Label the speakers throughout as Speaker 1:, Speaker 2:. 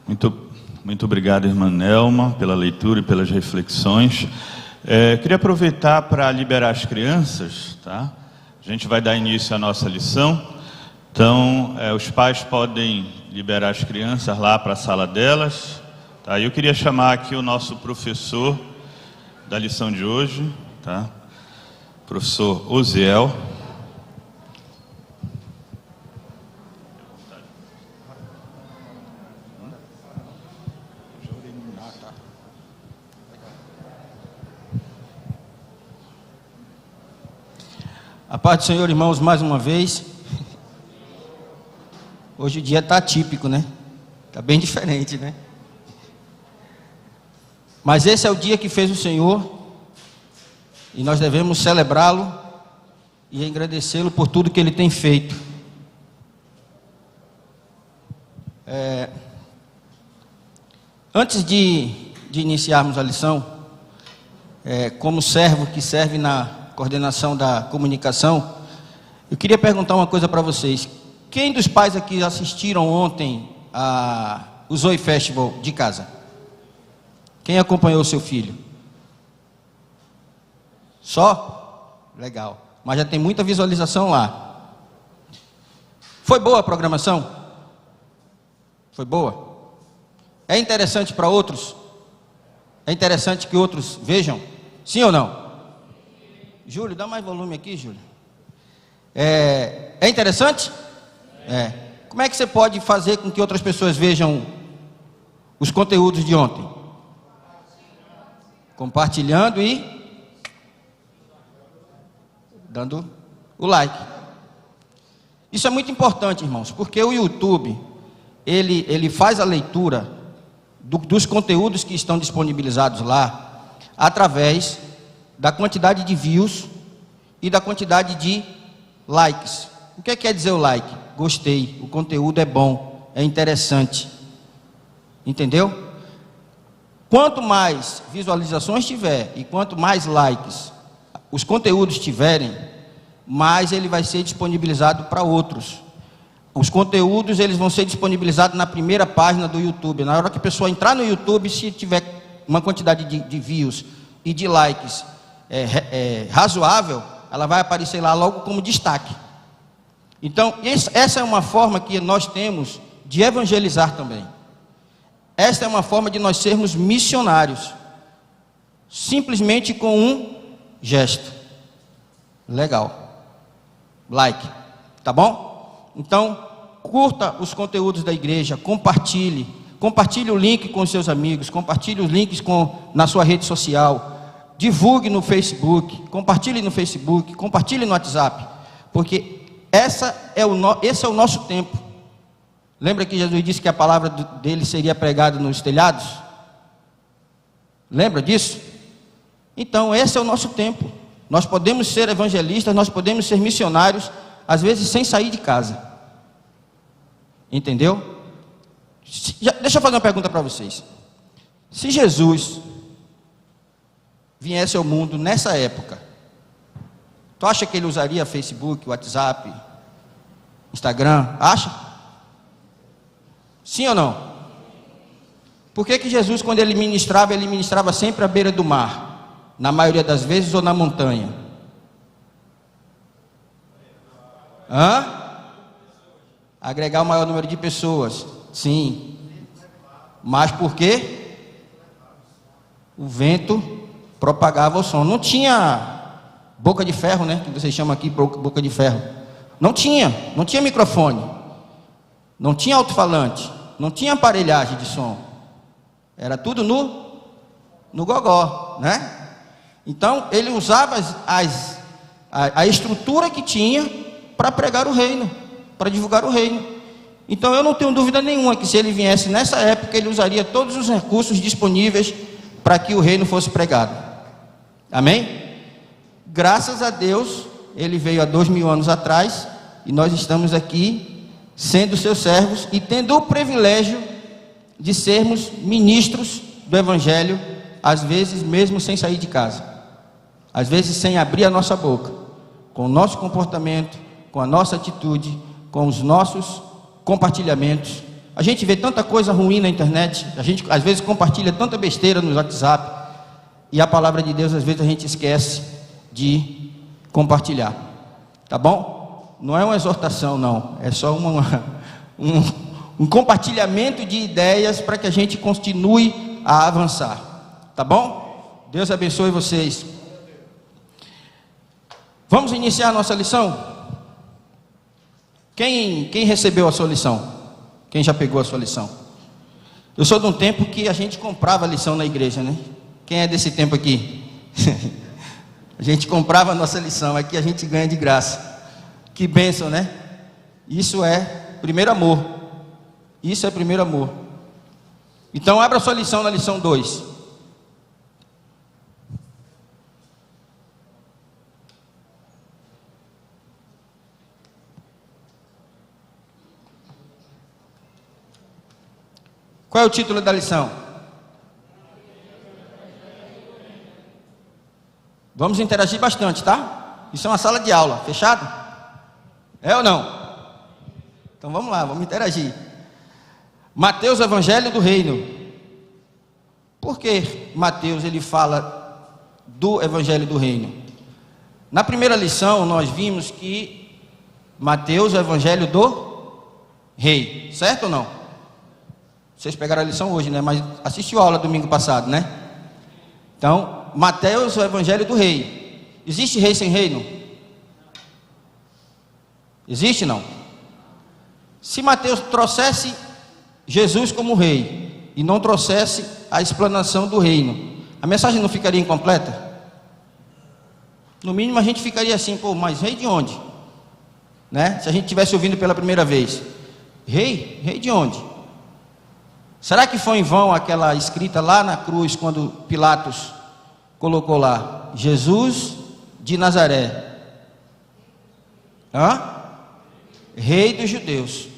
Speaker 1: Muito obrigado, irmã Nelma, pela leitura e pelas reflexões. Queria aproveitar para liberar as crianças, tá? A gente vai dar início à nossa lição. Então, os pais podem liberar as crianças lá para a sala delas. Tá? Eu queria chamar aqui o nosso professor da lição de hoje, tá? Professor Osiel.
Speaker 2: A paz do Senhor, irmãos, mais uma vez. Hoje o dia está atípico, né? Está bem diferente, né? Mas esse é o dia que fez o Senhor, e nós devemos celebrá-lo e agradecê-lo por tudo que Ele tem feito. Antes de iniciarmos a lição, como servo que serve na coordenação da comunicação, eu queria perguntar uma coisa para vocês. Quem dos pais aqui assistiram ontem o Zoe Festival de casa? Quem acompanhou o seu filho? Só? Legal. Mas já tem muita visualização lá. Foi boa a programação? Foi boa? É interessante para outros? É interessante que outros vejam? Sim ou não? Júlio, dá mais volume aqui, Júlio. É interessante? Como é que você pode fazer com que outras pessoas vejam os conteúdos de ontem? Compartilhando e dando o like. Isso é muito importante, irmãos, porque o YouTube, ele faz a leitura dos conteúdos que estão disponibilizados lá, através da quantidade de views e da quantidade de likes. O que quer dizer o like? Gostei, o conteúdo é bom, é interessante. Entendeu? Quanto mais visualizações tiver e quanto mais likes os conteúdos tiverem, mais ele vai ser disponibilizado para outros. Os conteúdos eles vão ser disponibilizados na primeira página do YouTube. Na hora que a pessoa entrar no YouTube, se tiver uma quantidade de views e de likes razoável, ela vai aparecer lá logo como destaque. Então, essa é uma forma que nós temos de evangelizar também. Esta é uma forma de nós sermos missionários, simplesmente com um gesto. Legal. Like. Tá bom? Então, curta os conteúdos da igreja, compartilhe o link com os seus amigos, compartilhe os links na sua rede social. Divulgue no Facebook, compartilhe no Facebook, compartilhe no WhatsApp, porque esse é o nosso tempo. Lembra que Jesus disse que a palavra dele seria pregada nos telhados? Lembra disso? Então esse é o nosso tempo. Nós podemos ser evangelistas, nós podemos ser missionários, às vezes sem sair de casa. Entendeu? Deixa eu fazer uma pergunta para vocês. Se Jesus viesse ao mundo nessa época, tu acha que ele usaria Facebook, WhatsApp, Instagram? Acha? Sim ou não? Por que Jesus, quando ele ministrava sempre à beira do mar? Na maioria das vezes, ou na montanha? Agregar o maior número de pessoas. Sim. Mas por quê? O vento propagava o som. Não tinha boca de ferro, né? Que vocês chamam aqui boca de ferro. Não tinha microfone. Não tinha alto-falante. Não tinha aparelhagem de som. Era tudo no gogó, né? Então, ele usava a estrutura que tinha para pregar o reino, para divulgar o reino. Então, eu não tenho dúvida nenhuma que se ele viesse nessa época, ele usaria todos os recursos disponíveis para que o reino fosse pregado. Amém? Graças a Deus, ele veio há 2000 anos atrás, e nós estamos aqui sendo seus servos e tendo o privilégio de sermos ministros do Evangelho, às vezes mesmo sem sair de casa, às vezes sem abrir a nossa boca, com o nosso comportamento, com a nossa atitude, com os nossos compartilhamentos, A gente vê tanta coisa ruim na internet, a gente às vezes compartilha tanta besteira no WhatsApp, e a palavra de Deus às vezes a gente esquece de compartilhar, tá bom? Não é uma exortação, não, é só um compartilhamento de ideias para que a gente continue a avançar, tá bom? Deus abençoe vocês. Vamos iniciar a nossa lição? Quem recebeu a sua lição? Quem já pegou a sua lição? Eu sou de um tempo que a gente comprava a lição na igreja, né? Quem é desse tempo aqui? A gente comprava a nossa lição, aqui a gente ganha de graça. Que bênção, né? Isso é primeiro amor. Isso é primeiro amor. Então abra sua lição na lição 2. Qual é o título da lição? Vamos interagir bastante, tá? Isso é uma sala de aula, fechado? É ou não? Então vamos lá, vamos interagir. Mateus, Evangelho do Reino. Por que Mateus ele fala do Evangelho do Reino? Na primeira lição nós vimos que Mateus é o Evangelho do Rei, certo ou não? Vocês pegaram a lição hoje, né? Mas assistiu a aula domingo passado, né? Então, Mateus é o Evangelho do Rei. Existe rei sem reino? Existe não? Se Mateus trouxesse Jesus como rei e não trouxesse a explanação do reino, a mensagem não ficaria incompleta? No mínimo a gente ficaria assim, pô, mas rei de onde? Né? Se a gente estivesse ouvindo pela primeira vez, rei? Rei de onde? Será que foi em vão aquela escrita lá na cruz, quando Pilatos colocou lá, Jesus de Nazaré, Rei dos judeus?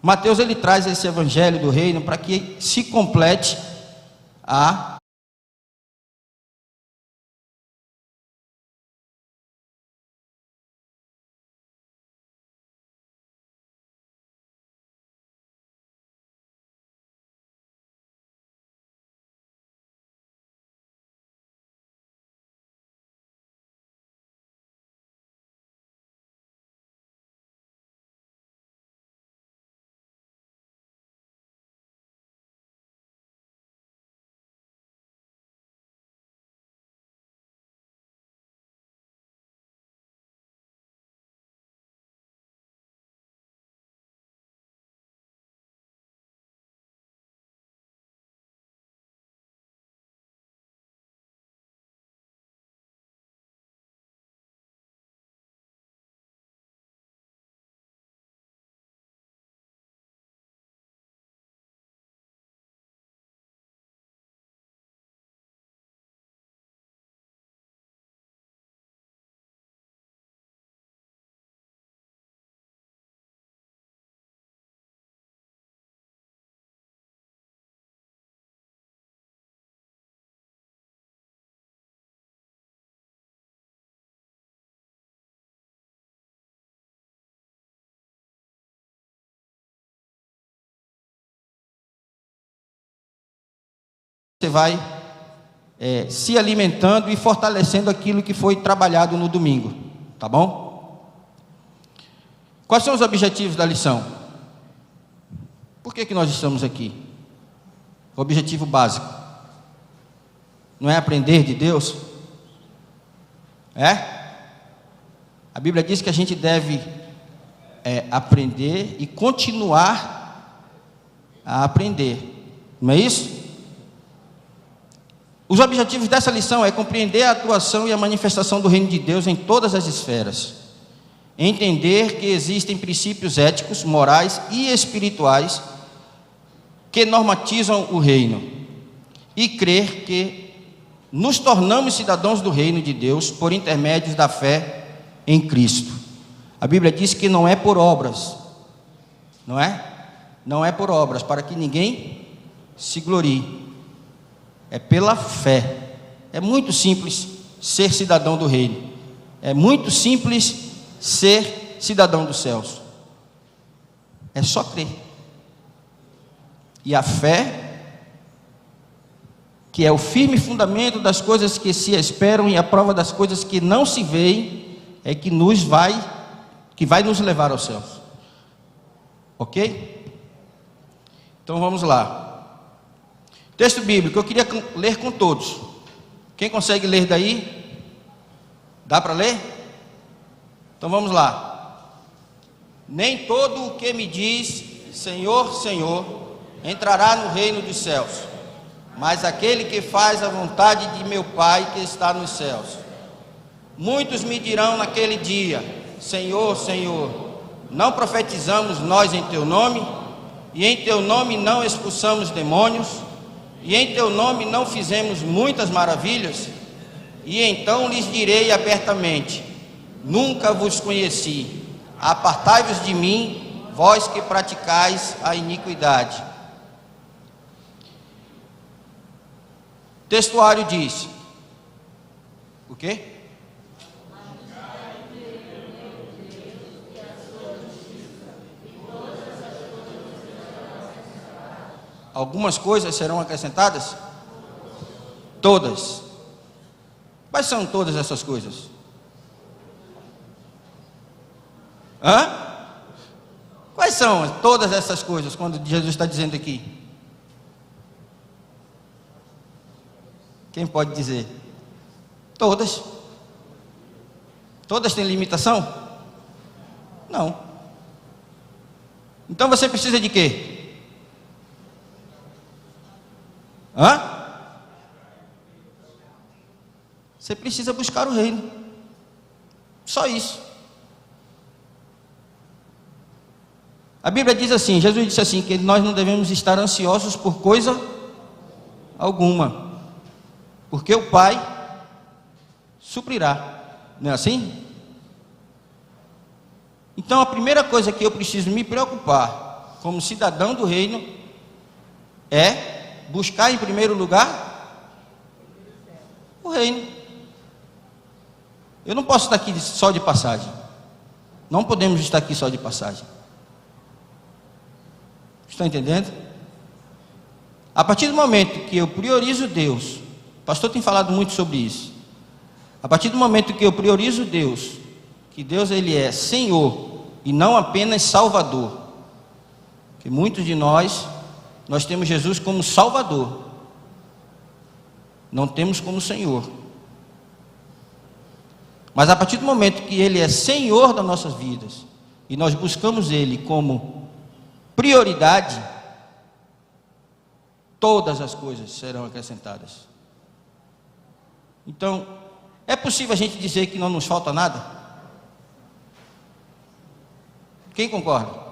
Speaker 2: Mateus ele traz esse evangelho do reino para que se complete a você vai se alimentando e fortalecendo aquilo que foi trabalhado no domingo, tá bom? Quais são os objetivos da lição? Por que nós estamos aqui? O objetivo básico não é aprender de Deus? A Bíblia diz que a gente deve aprender e continuar a aprender, não é isso? Os objetivos dessa lição é compreender a atuação e a manifestação do reino de Deus em todas as esferas, entender que existem princípios éticos, morais e espirituais que normatizam o reino, e crer que nos tornamos cidadãos do reino de Deus por intermédio da fé em Cristo. A Bíblia diz que não é por obras, não é? Não é por obras, para que ninguém se glorie. É pela fé. É muito simples ser cidadão do reino. É muito simples ser cidadão dos céus. É só crer. E a fé, que é o firme fundamento das coisas que se esperam e a prova das coisas que não se veem, é que vai nos levar aos céus. Ok? Então vamos lá. Texto bíblico, eu queria ler com todos. Quem consegue ler daí? Dá para ler? Então vamos lá. Nem todo o que me diz Senhor, Senhor, entrará no reino dos céus, mas aquele que faz a vontade de meu Pai que está nos céus. Muitos me dirão naquele dia: Senhor, Senhor, não profetizamos nós em teu nome, e em teu nome não expulsamos demônios, e em teu nome não fizemos muitas maravilhas? E então lhes direi abertamente: nunca vos conheci, apartai-vos de mim, vós que praticais a iniquidade. Textuário diz: o quê? Algumas coisas serão acrescentadas? Todas. Quais são todas essas coisas? Quais são todas essas coisas quando Jesus está dizendo aqui? Quem pode dizer? Todas. Todas têm limitação? Não. Então você precisa de quê? Você precisa buscar o reino. Só isso. A Bíblia diz assim, Jesus disse assim, que nós não devemos estar ansiosos por coisa alguma, porque o Pai suprirá. Não é assim? Então a primeira coisa que eu preciso me preocupar como cidadão do reino é buscar em primeiro lugar o reino. Eu não posso estar aqui só de passagem. Não podemos estar aqui só de passagem. Estão entendendo? A partir do momento que eu priorizo Deus, o pastor tem falado muito sobre isso. A partir do momento que eu priorizo Deus, que Deus ele é Senhor e não apenas Salvador, que muitos de nós temos Jesus como Salvador, não temos como Senhor. Mas a partir do momento que Ele é Senhor das nossas vidas, e nós buscamos Ele como prioridade, todas as coisas serão acrescentadas. Então, é possível a gente dizer que não nos falta nada? Quem concorda?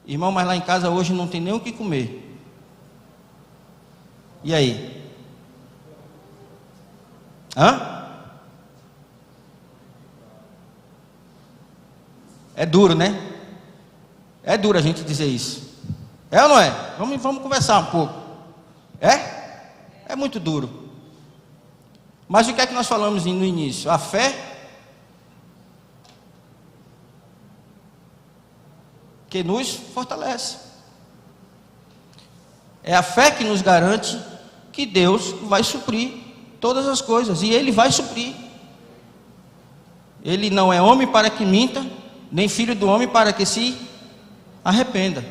Speaker 2: Irmão, mas lá em casa hoje não tem nem o que comer. E aí? É duro, né? É duro a gente dizer isso. É ou não é? Vamos conversar um pouco. É muito duro. Mas o que é que nós falamos no início? A fé que nos fortalece. É a fé que nos garante que Deus vai suprir todas as coisas, e Ele vai suprir. Ele não é homem para que minta, nem filho do homem para que se arrependa.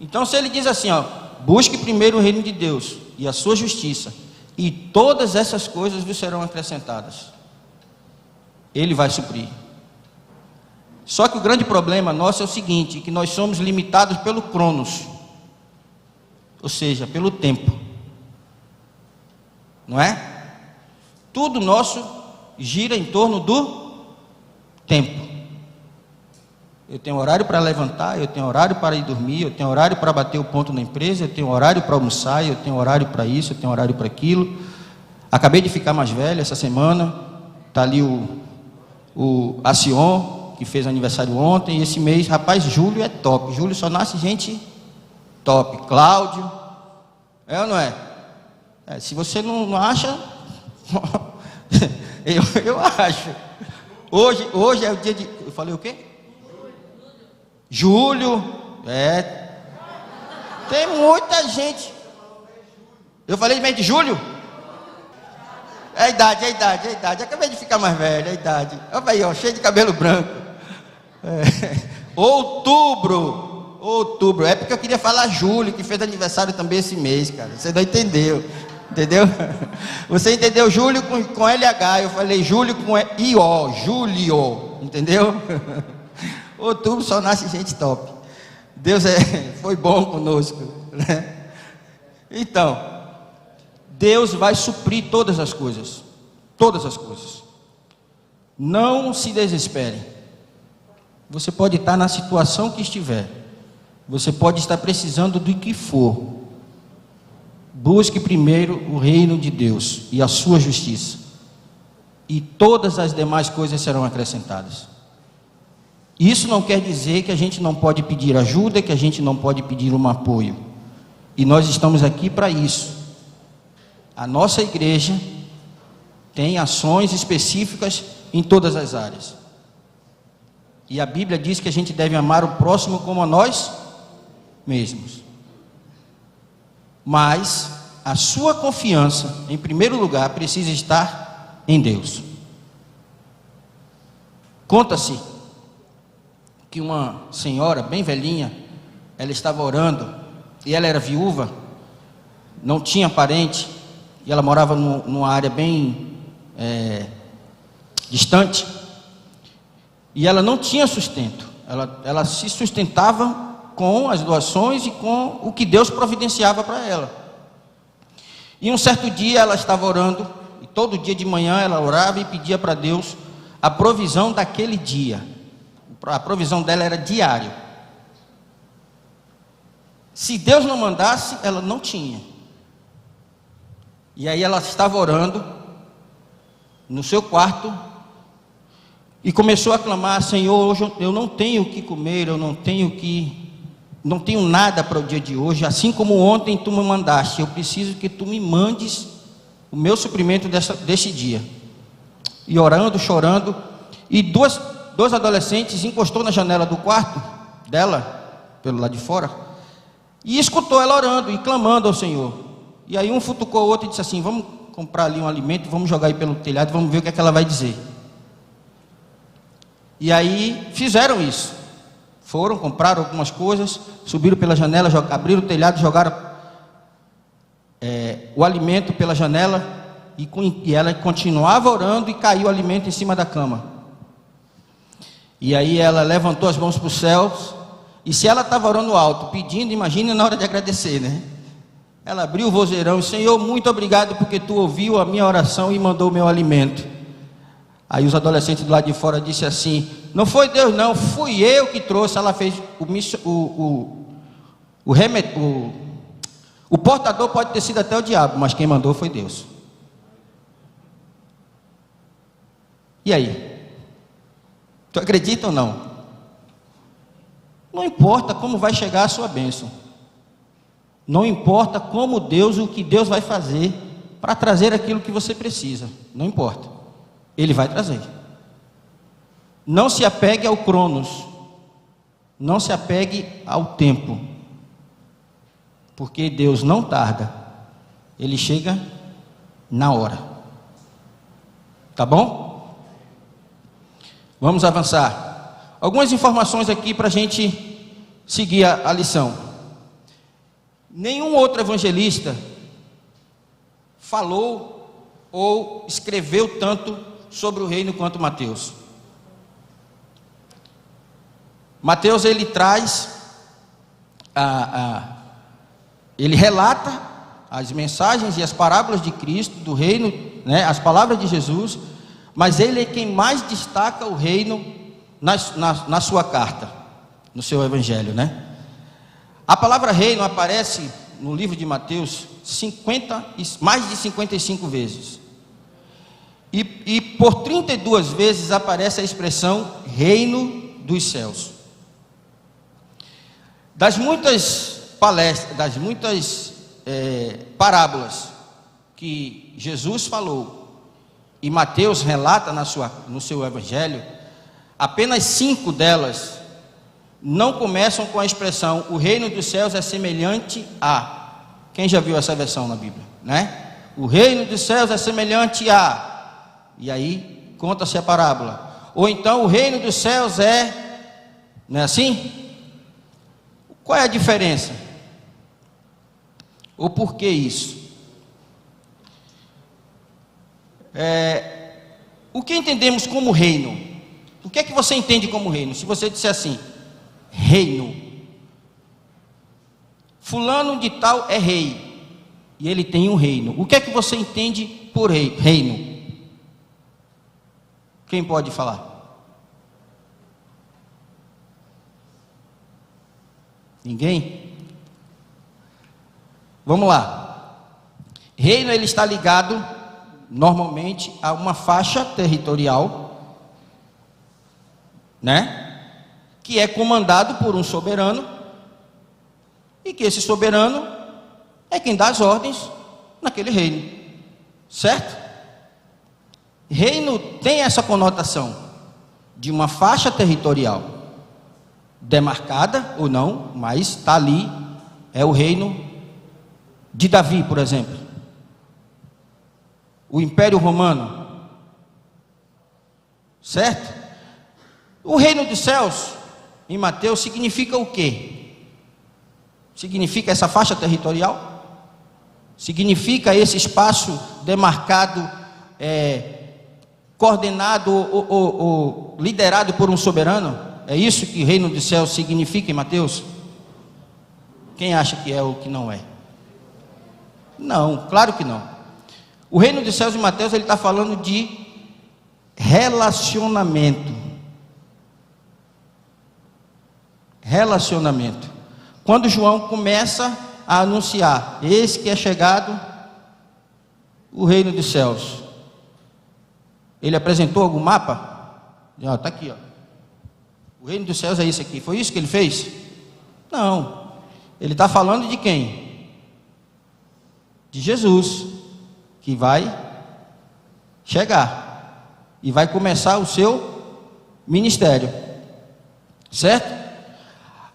Speaker 2: Então, se Ele diz assim, busque primeiro o reino de Deus e a sua justiça, e todas essas coisas vos serão acrescentadas, Ele vai suprir. Só que o grande problema nosso é o seguinte, que nós somos limitados pelo cronos, ou seja, pelo tempo, não é? Tudo nosso gira em torno do tempo. Eu tenho horário para levantar, eu tenho horário para ir dormir, eu tenho horário para bater o ponto na empresa, eu tenho horário para almoçar, eu tenho horário para isso, eu tenho horário para aquilo. Acabei de ficar mais velho essa semana, está ali o Acion, que fez aniversário ontem, e esse mês, rapaz, julho é top. Julho só nasce gente top. Cláudio, é ou não é? Se você não acha, eu acho. Hoje é o dia de... Eu falei o quê? Júlio, tem muita gente. Eu falei mês de julho? É a idade. Acabei de ficar mais velho, é a idade. Olha aí, ó, cheio de cabelo branco. Outubro. É porque eu queria falar Júlio, que fez aniversário também esse mês, cara. Você não entendeu? Você entendeu Júlio com LH, eu falei Júlio com I-O, Júlio, entendeu? Outubro só nasce gente top. Deus foi bom conosco, né? Então, Deus vai suprir todas as coisas. Não se desespere. Você pode estar na situação que estiver. Você pode estar precisando do que for. Busque primeiro o reino de Deus e a sua justiça, e todas as demais coisas serão acrescentadas. Isso não quer dizer que a gente não pode pedir ajuda, que a gente não pode pedir um apoio. E nós estamos aqui para isso. A nossa igreja tem ações específicas em todas as áreas. E a Bíblia diz que a gente deve amar o próximo como a nós mesmos. Mas a sua confiança, em primeiro lugar, precisa estar em Deus. Conta-se que uma senhora bem velhinha, ela estava orando, e ela era viúva, não tinha parente, e ela morava numa área bem distante, e ela não tinha sustento. Ela se sustentava com as doações e com o que Deus providenciava para ela. E um certo dia ela estava orando, e todo dia de manhã ela orava e pedia para Deus a provisão daquele dia. A provisão dela era diária. Se Deus não mandasse, ela não tinha. E aí ela estava orando no seu quarto e começou a clamar: Senhor, hoje eu não tenho o que comer, eu não tenho nada para o dia de hoje, assim como ontem tu me mandaste, eu preciso que tu me mandes o meu suprimento deste dia. E orando, chorando, e dois adolescentes encostou na janela do quarto dela, pelo lado de fora, e escutou ela orando e clamando ao Senhor. E aí um futucou o outro e disse assim: vamos comprar ali um alimento, vamos jogar aí pelo telhado, vamos ver o que é que ela vai dizer. E aí fizeram isso. Foram, compraram algumas coisas, subiram pela janela, abriram o telhado, jogaram o alimento pela janela, e ela continuava orando, e caiu o alimento em cima da cama. E aí ela levantou as mãos para os céus, e se ela estava orando alto, pedindo, imagine na hora de agradecer, né? Ela abriu o vozeirão: Senhor, muito obrigado porque tu ouviu a minha oração e mandou o meu alimento. Aí os adolescentes do lado de fora disseram assim: não foi Deus não, fui eu que trouxe. Ela fez o portador pode ter sido até o diabo, mas quem mandou foi Deus. E aí? Tu acredita ou não? Não importa como vai chegar a sua bênção. Não importa o que Deus vai fazer para trazer aquilo que você precisa. Não importa. Ele vai trazer. Não se apegue ao cronos. Não se apegue ao tempo. Porque Deus não tarda. Ele chega na hora. Tá bom? Vamos avançar. Algumas informações aqui para a gente seguir a lição. Nenhum outro evangelista falou ou escreveu tanto sobre o reino quanto Mateus. Mateus, ele traz, ele relata as mensagens e as parábolas de Cristo, do reino, né, as palavras de Jesus, mas ele é quem mais destaca o reino na sua carta, no seu evangelho, né? A palavra reino aparece no livro de Mateus mais de 55 vezes. E por 32 vezes aparece a expressão reino dos céus. Das muitas palestras, das muitas parábolas que Jesus falou e Mateus relata no seu evangelho, apenas 5 delas não começam com a expressão o reino dos céus é semelhante a. Quem já viu essa versão na Bíblia, né? O reino dos céus é semelhante a. E aí conta-se a parábola. Ou então o reino dos céus é, não é assim? Qual é a diferença? Ou por que isso? O que entendemos como reino? O que é que você entende como reino? Se você disser assim, reino, fulano de tal é rei, e ele tem um reino. O que é que você entende por reino? Quem pode falar? Ninguém? Vamos lá. Reino, ele está ligado normalmente a uma faixa territorial, né? Que é comandado por um soberano, e que esse soberano é quem dá as ordens naquele reino, certo? Reino tem essa conotação de uma faixa territorial, demarcada ou não, mas está ali, é o reino de Davi, por exemplo, o Império Romano, certo? O reino dos céus, em Mateus, significa o quê? Significa essa faixa territorial? Significa esse espaço demarcado, coordenado ou liderado por um soberano? É isso que o reino dos céus significa em Mateus? Quem acha que é ou que não é? Não, claro que não. O reino dos céus em Mateus, ele está falando de relacionamento. Relacionamento. Quando João começa a anunciar, eis que é chegado o reino dos céus, ele apresentou algum mapa? Está aqui, ó. O reino dos céus é isso aqui. Foi isso que ele fez? Não. Ele está falando de quem? De Jesus, que vai chegar e vai começar o seu ministério, certo?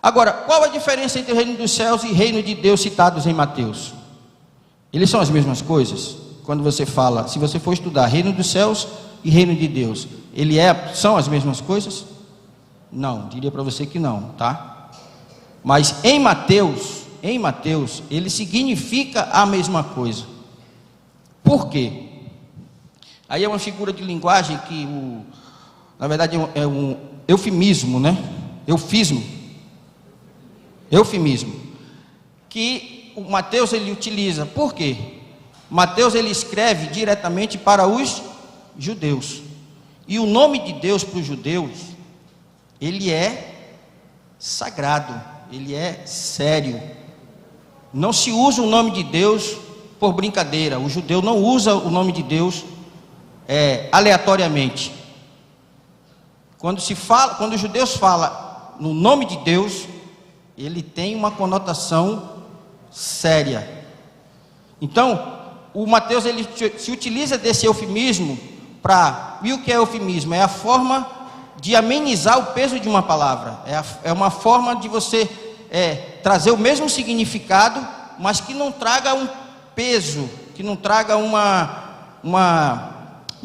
Speaker 2: Agora, qual a diferença entre o reino dos céus e reino de Deus citados em Mateus? Eles são as mesmas coisas? Quando você fala, se você for estudar reino dos céus e reino de Deus, são as mesmas coisas? Não, diria para você que não, tá? Mas em Mateus, ele significa a mesma coisa. Por quê? Aí é uma figura de linguagem que, na verdade, é um eufemismo, né? Eufemismo. Que o Mateus ele utiliza. Por quê? Mateus ele escreve diretamente para os judeus. E o nome de Deus para os judeus, ele é sagrado, ele é sério. Não se usa o nome de Deus por brincadeira. O judeu não usa o nome de Deus aleatoriamente. Quando os judeus falam no nome de Deus, ele tem uma conotação séria. Então, o Mateus ele se utiliza desse eufemismo e o que é eufemismo? É a forma de amenizar o peso de uma palavra. É uma forma de você trazer o mesmo significado, mas que não traga um peso, que não traga uma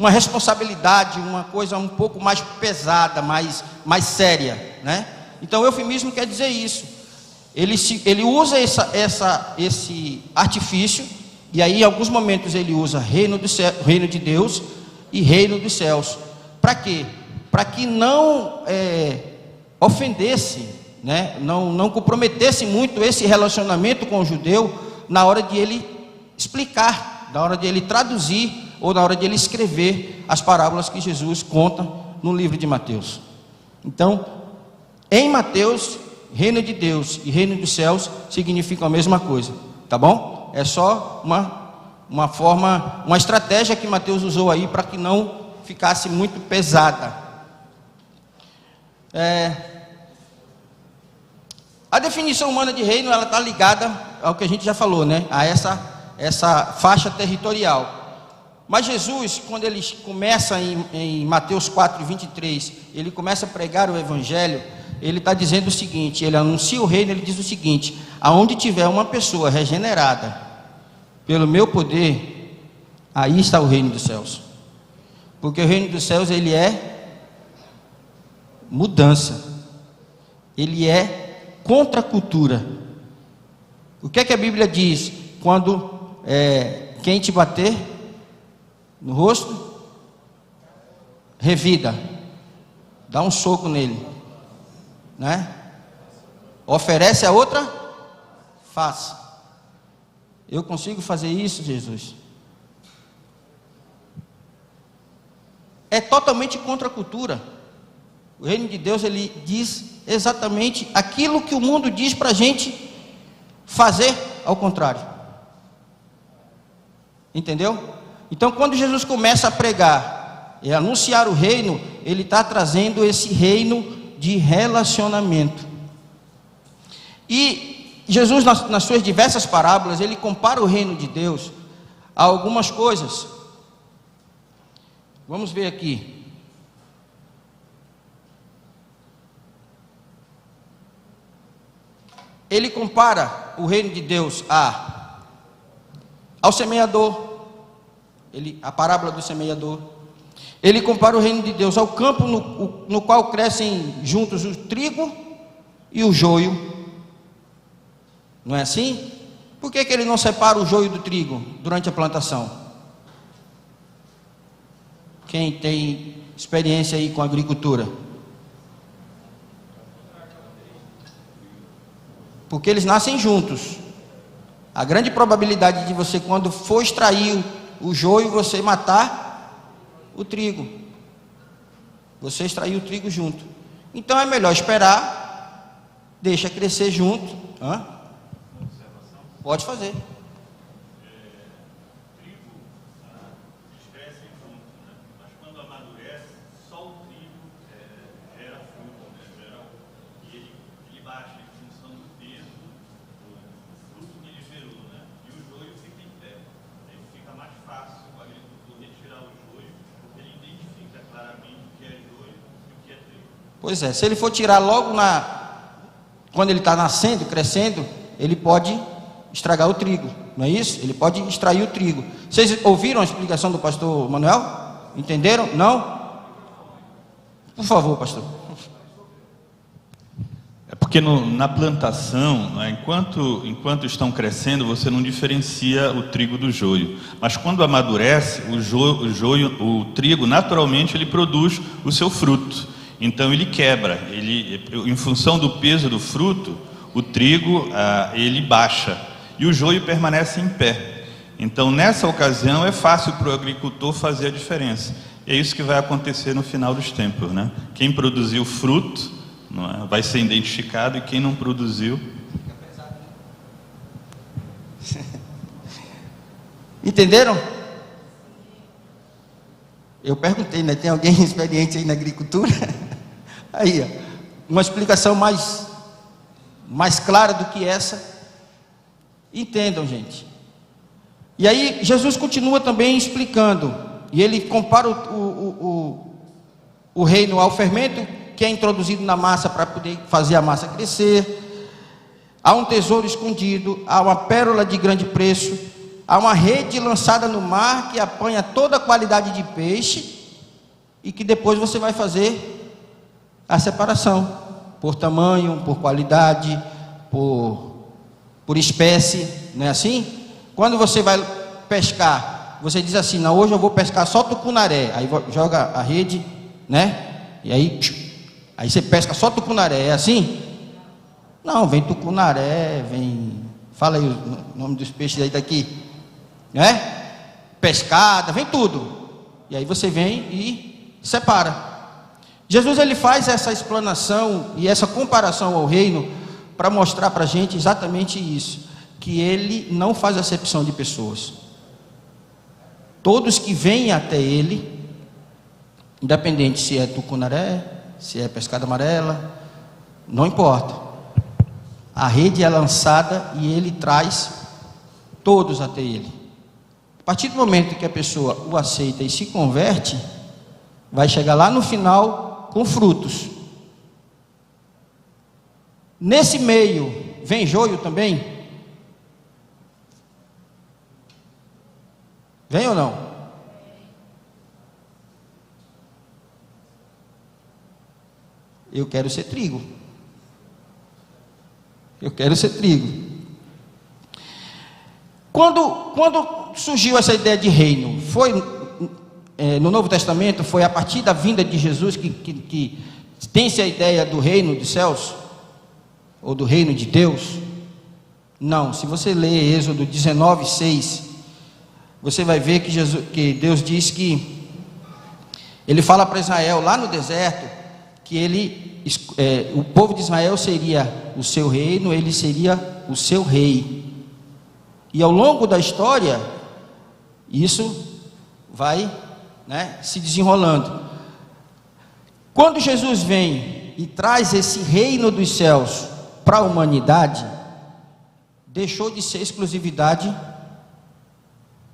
Speaker 2: responsabilidade, uma coisa um pouco mais pesada, mais séria, né? Então, o eufemismo quer dizer isso. Ele usa esse artifício, e aí em alguns momentos ele usa reino de Deus e reino dos céus. Para quê? Para que não ofendesse, né? não comprometesse muito esse relacionamento com o judeu na hora de ele explicar, na hora de ele traduzir ou na hora de ele escrever as parábolas que Jesus conta no livro de Mateus. Então, em Mateus, reino de Deus e reino dos céus significam a mesma coisa, tá bom? É só uma estratégia que Mateus usou aí para que não ficasse muito pesada. A definição humana de reino, ela está ligada ao que a gente já falou, né? A essa faixa territorial. Mas Jesus, quando ele começa em Mateus 4:23, ele começa a pregar o evangelho, ele está dizendo o seguinte, ele anuncia o reino, ele diz o seguinte: aonde tiver uma pessoa regenerada pelo meu poder, aí está o reino dos céus. Porque o reino dos céus, ele é mudança, ele é contra a cultura. O que é que a Bíblia diz? Quando quem te bater no rosto, revida, dá um soco nele, né? Oferece a outra face. Eu consigo fazer isso, Jesus? É totalmente contra a cultura. O reino de Deus, ele diz exatamente aquilo que o mundo diz para a gente fazer, ao contrário. Entendeu? Então, quando Jesus começa a pregar e anunciar o reino, ele está trazendo esse reino de relacionamento. E Jesus, nas suas diversas parábolas, ele compara o reino de Deus a algumas coisas. Vamos ver aqui. Ele compara o reino de Deus ao semeador. A parábola do semeador. Ele compara o reino de Deus ao campo no qual crescem juntos o trigo e o joio. Não é assim? Por que ele não separa o joio do trigo durante a plantação? Quem tem experiência aí com agricultura? Porque eles nascem juntos. A grande probabilidade de você, quando for extrair o joio, você matar o trigo. Você extrair o trigo junto. Então é melhor esperar, deixa crescer junto. Pode fazer. Pois é, se ele for tirar logo quando ele está nascendo, crescendo, ele pode estragar o trigo, não é isso? Ele pode extrair o trigo. Vocês ouviram a explicação do pastor Manuel? Entenderam? Não? Por favor, pastor.
Speaker 1: É porque na plantação, né, enquanto estão crescendo, você não diferencia o trigo do joio. Mas quando amadurece, o trigo, naturalmente, ele produz o seu fruto. Então ele quebra, em função do peso do fruto, o trigo ele baixa e o joio permanece em pé. Então nessa ocasião é fácil para o agricultor fazer a diferença. E é isso que vai acontecer no final dos tempos, né? Quem produziu fruto, não é, vai ser identificado, e quem não produziu.
Speaker 2: Entenderam? Eu perguntei, né? Tem alguém experiente aí na agricultura? Aí, ó, uma explicação mais clara do que essa. Entendam, gente. E aí Jesus continua também explicando, e ele compara o reino ao fermento que é introduzido na massa para poder fazer a massa crescer. Há um tesouro escondido, há uma pérola de grande preço, há uma rede lançada no mar que apanha toda a qualidade de peixe, e que depois você vai fazer a separação por tamanho, por qualidade, por espécie, não é assim? Quando você vai pescar, você diz assim: não, hoje eu vou pescar só tucunaré. Aí joga a rede, né? E aí você pesca só tucunaré. É assim? Não, vem tucunaré, vem... Fala aí o nome dos peixes aí daqui, né? Pescada, vem tudo. E aí você vem e separa. Jesus, ele faz essa explanação e essa comparação ao reino para mostrar para a gente exatamente isso, que ele não faz acepção de pessoas. Todos que vêm até ele, independente se é tucunaré, se é pescada amarela, não importa. A rede é lançada e ele traz todos até ele. A partir do momento que a pessoa o aceita e se converte, vai chegar lá no final com frutos. Nesse meio, vem joio também? Vem ou não? Eu quero ser trigo. Eu quero ser trigo. Quando surgiu essa ideia de reino, foi no Novo Testamento, foi a partir da vinda de Jesus que tem-se a ideia do reino dos céus, ou do reino de Deus? Não. Se você ler Êxodo 19:6, você vai ver que Deus diz que Ele fala para Israel lá no deserto que o povo de Israel seria o seu reino, ele seria o seu rei. E ao longo da história, isso vai, se desenrolando. Quando Jesus vem e traz esse reino dos céus para a humanidade, deixou de ser exclusividade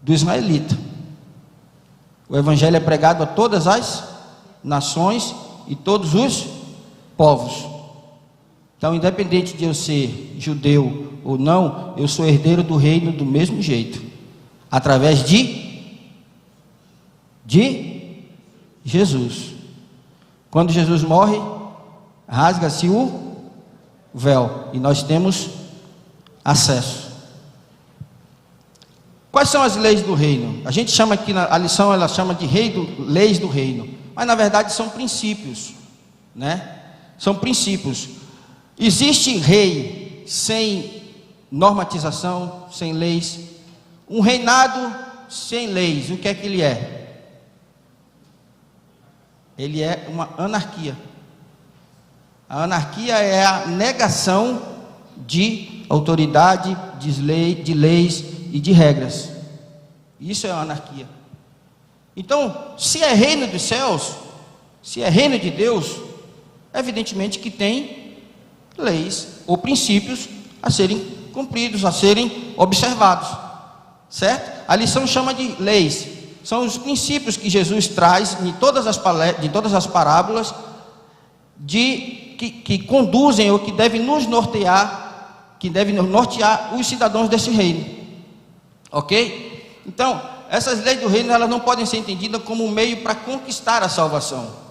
Speaker 2: do israelita. O evangelho é pregado a todas as nações e todos os povos. Então, independente de eu ser judeu ou não, eu sou herdeiro do reino do mesmo jeito, através de Jesus. Quando Jesus morre, rasga-se o véu e nós temos acesso. Quais são as leis do reino? A gente chama aqui na lição, ela chama de leis do reino, mas na verdade são princípios, São princípios. Existe rei sem normatização, sem leis. Um reinado sem leis, o que é que ele é? Ele é uma anarquia. A anarquia é a negação de autoridade, de leis e de regras. Isso é a anarquia. Então, se é reino dos céus, se é reino de Deus, evidentemente que tem leis ou princípios a serem cumpridos, a serem observados, certo? A lição chama de leis, são os princípios que Jesus traz em todas as parábolas, que conduzem ou que devem nos nortear, os cidadãos desse reino, ok? Então, essas leis do reino, elas não podem ser entendidas como um meio para conquistar a salvação.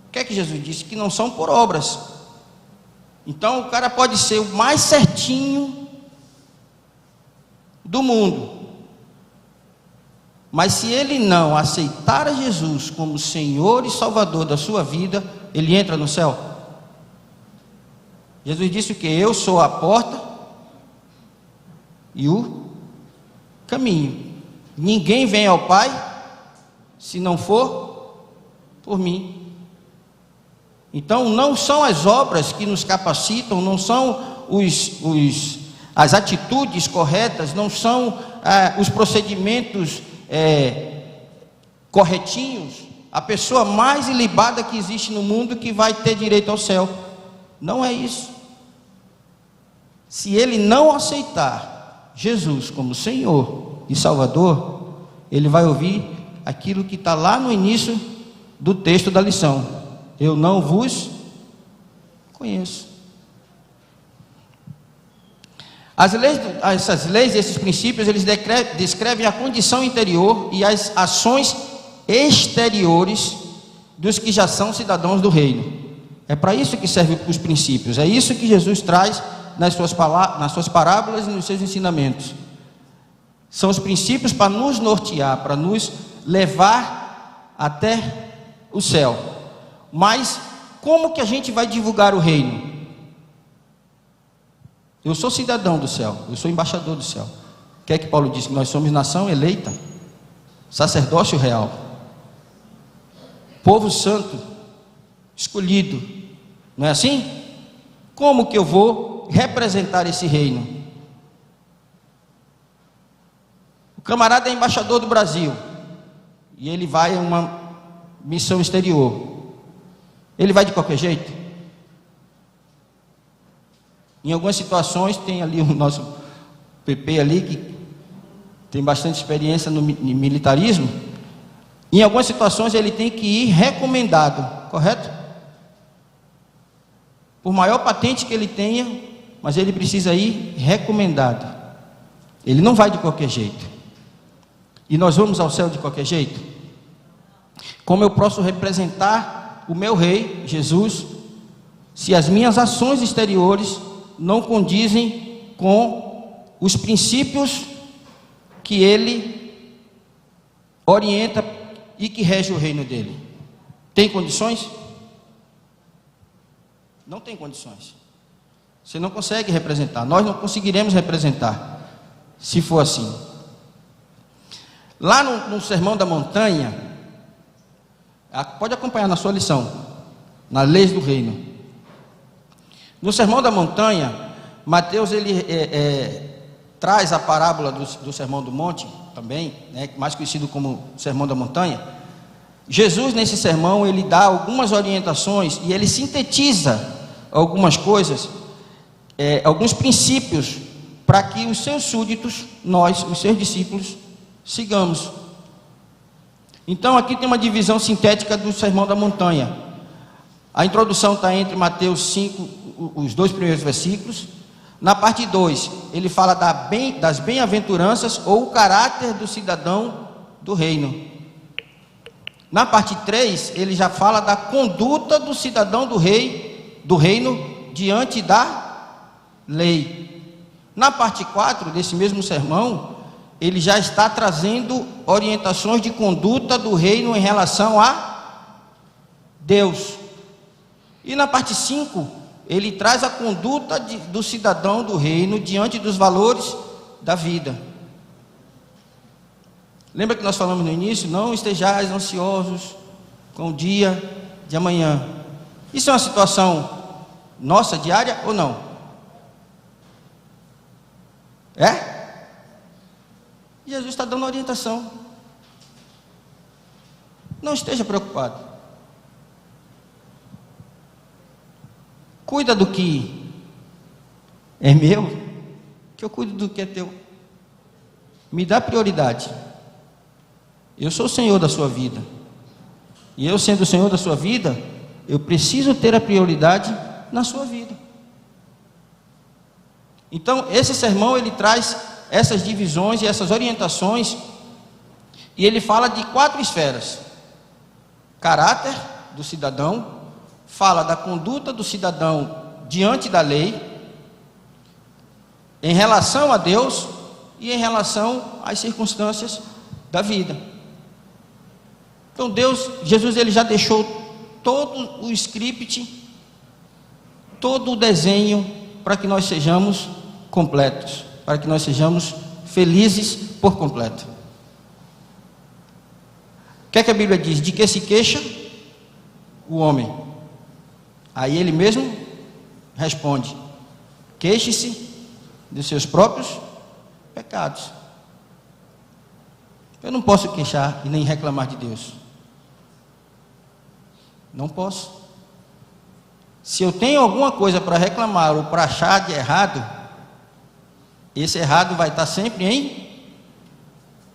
Speaker 2: O que é que Jesus disse? Que não são por obras. Então o cara pode ser o mais certinho do mundo, mas se ele não aceitar a Jesus como Senhor e Salvador da sua vida, ele entra no céu. Jesus disse o que? Eu sou a porta e o caminho. Ninguém vem ao Pai se não for por mim. Então não são as obras que nos capacitam, não são as atitudes corretas, não são os procedimentos corretinhos, a pessoa mais ilibada que existe no mundo que vai ter direito ao céu. Não é isso. Se ele não aceitar Jesus como Senhor e Salvador, ele vai ouvir aquilo que está lá no início do texto da lição: eu não vos conheço. Essas leis, esses princípios, eles descrevem a condição interior e as ações exteriores dos que já são cidadãos do reino. É para isso que servem os princípios. É isso que Jesus traz nas suas parábolas e nos seus ensinamentos. São os princípios para nos nortear, para nos levar até o céu. Mas como que a gente vai divulgar o reino? Eu sou cidadão do céu, eu sou embaixador do céu. O que é que Paulo disse? Que nós somos nação eleita, sacerdócio real, povo santo, escolhido. Não é assim? Como que eu vou representar esse reino? O camarada é embaixador do Brasil e ele vai a uma missão exterior. Ele vai de qualquer jeito? Em algumas situações, tem ali o nosso PP ali, que tem bastante experiência no militarismo. Em algumas situações ele tem que ir recomendado, correto? por maior patente que ele tenha, mas ele precisa ir recomendado. Ele não vai de qualquer jeito. E nós vamos ao céu de qualquer jeito? Como eu posso representar o meu rei, Jesus, se as minhas ações exteriores não condizem com os princípios que ele orienta e que rege o reino dele? Tem condições? Não tem condições. Você não consegue representar. Nós não conseguiremos representar se for assim. Lá no Sermão da Montanha, pode acompanhar na sua lição, nas leis do reino. No Sermão da Montanha, Mateus ele traz a parábola do Sermão do Monte também, né, mais conhecido como Sermão da Montanha. Jesus nesse sermão ele dá algumas orientações e ele sintetiza algumas coisas, alguns princípios para que os seus súditos, nós, os seus discípulos, sigamos. Então aqui tem uma divisão sintética do Sermão da Montanha. A introdução está entre Mateus 5, os 2 primeiros versículos. Na parte 2, ele fala das bem-aventuranças ou o caráter do cidadão do reino. Na parte 3, ele já fala da conduta do cidadão do reino diante da lei. Na parte 4 desse mesmo sermão, ele já está trazendo orientações de conduta do reino em relação a Deus. E na parte 5, ele traz a conduta do cidadão do reino diante dos valores da vida. Lembra que nós falamos no início? Não estejais ansiosos com o dia de amanhã. Isso é uma situação nossa diária ou não? Jesus está dando orientação. Não esteja preocupado. Cuida do que é meu, que eu cuido do que é teu. Me dá prioridade. Eu sou o Senhor da sua vida. E eu sendo o Senhor da sua vida, eu preciso ter a prioridade na sua vida. Então, esse sermão, ele traz essas divisões e essas orientações, e ele fala de 4 esferas. Caráter do cidadão, fala da conduta do cidadão diante da lei, em relação a Deus e em relação às circunstâncias da vida. Então Jesus ele já deixou todo o script, todo o desenho para que nós sejamos completos, para que nós sejamos felizes por completo. O que é que a Bíblia diz? De que se queixa o homem? Aí ele mesmo responde: queixe-se dos seus próprios pecados. Eu não posso queixar e nem reclamar de Deus. Não posso. Se eu tenho alguma coisa para reclamar ou para achar de errado, esse errado vai estar sempre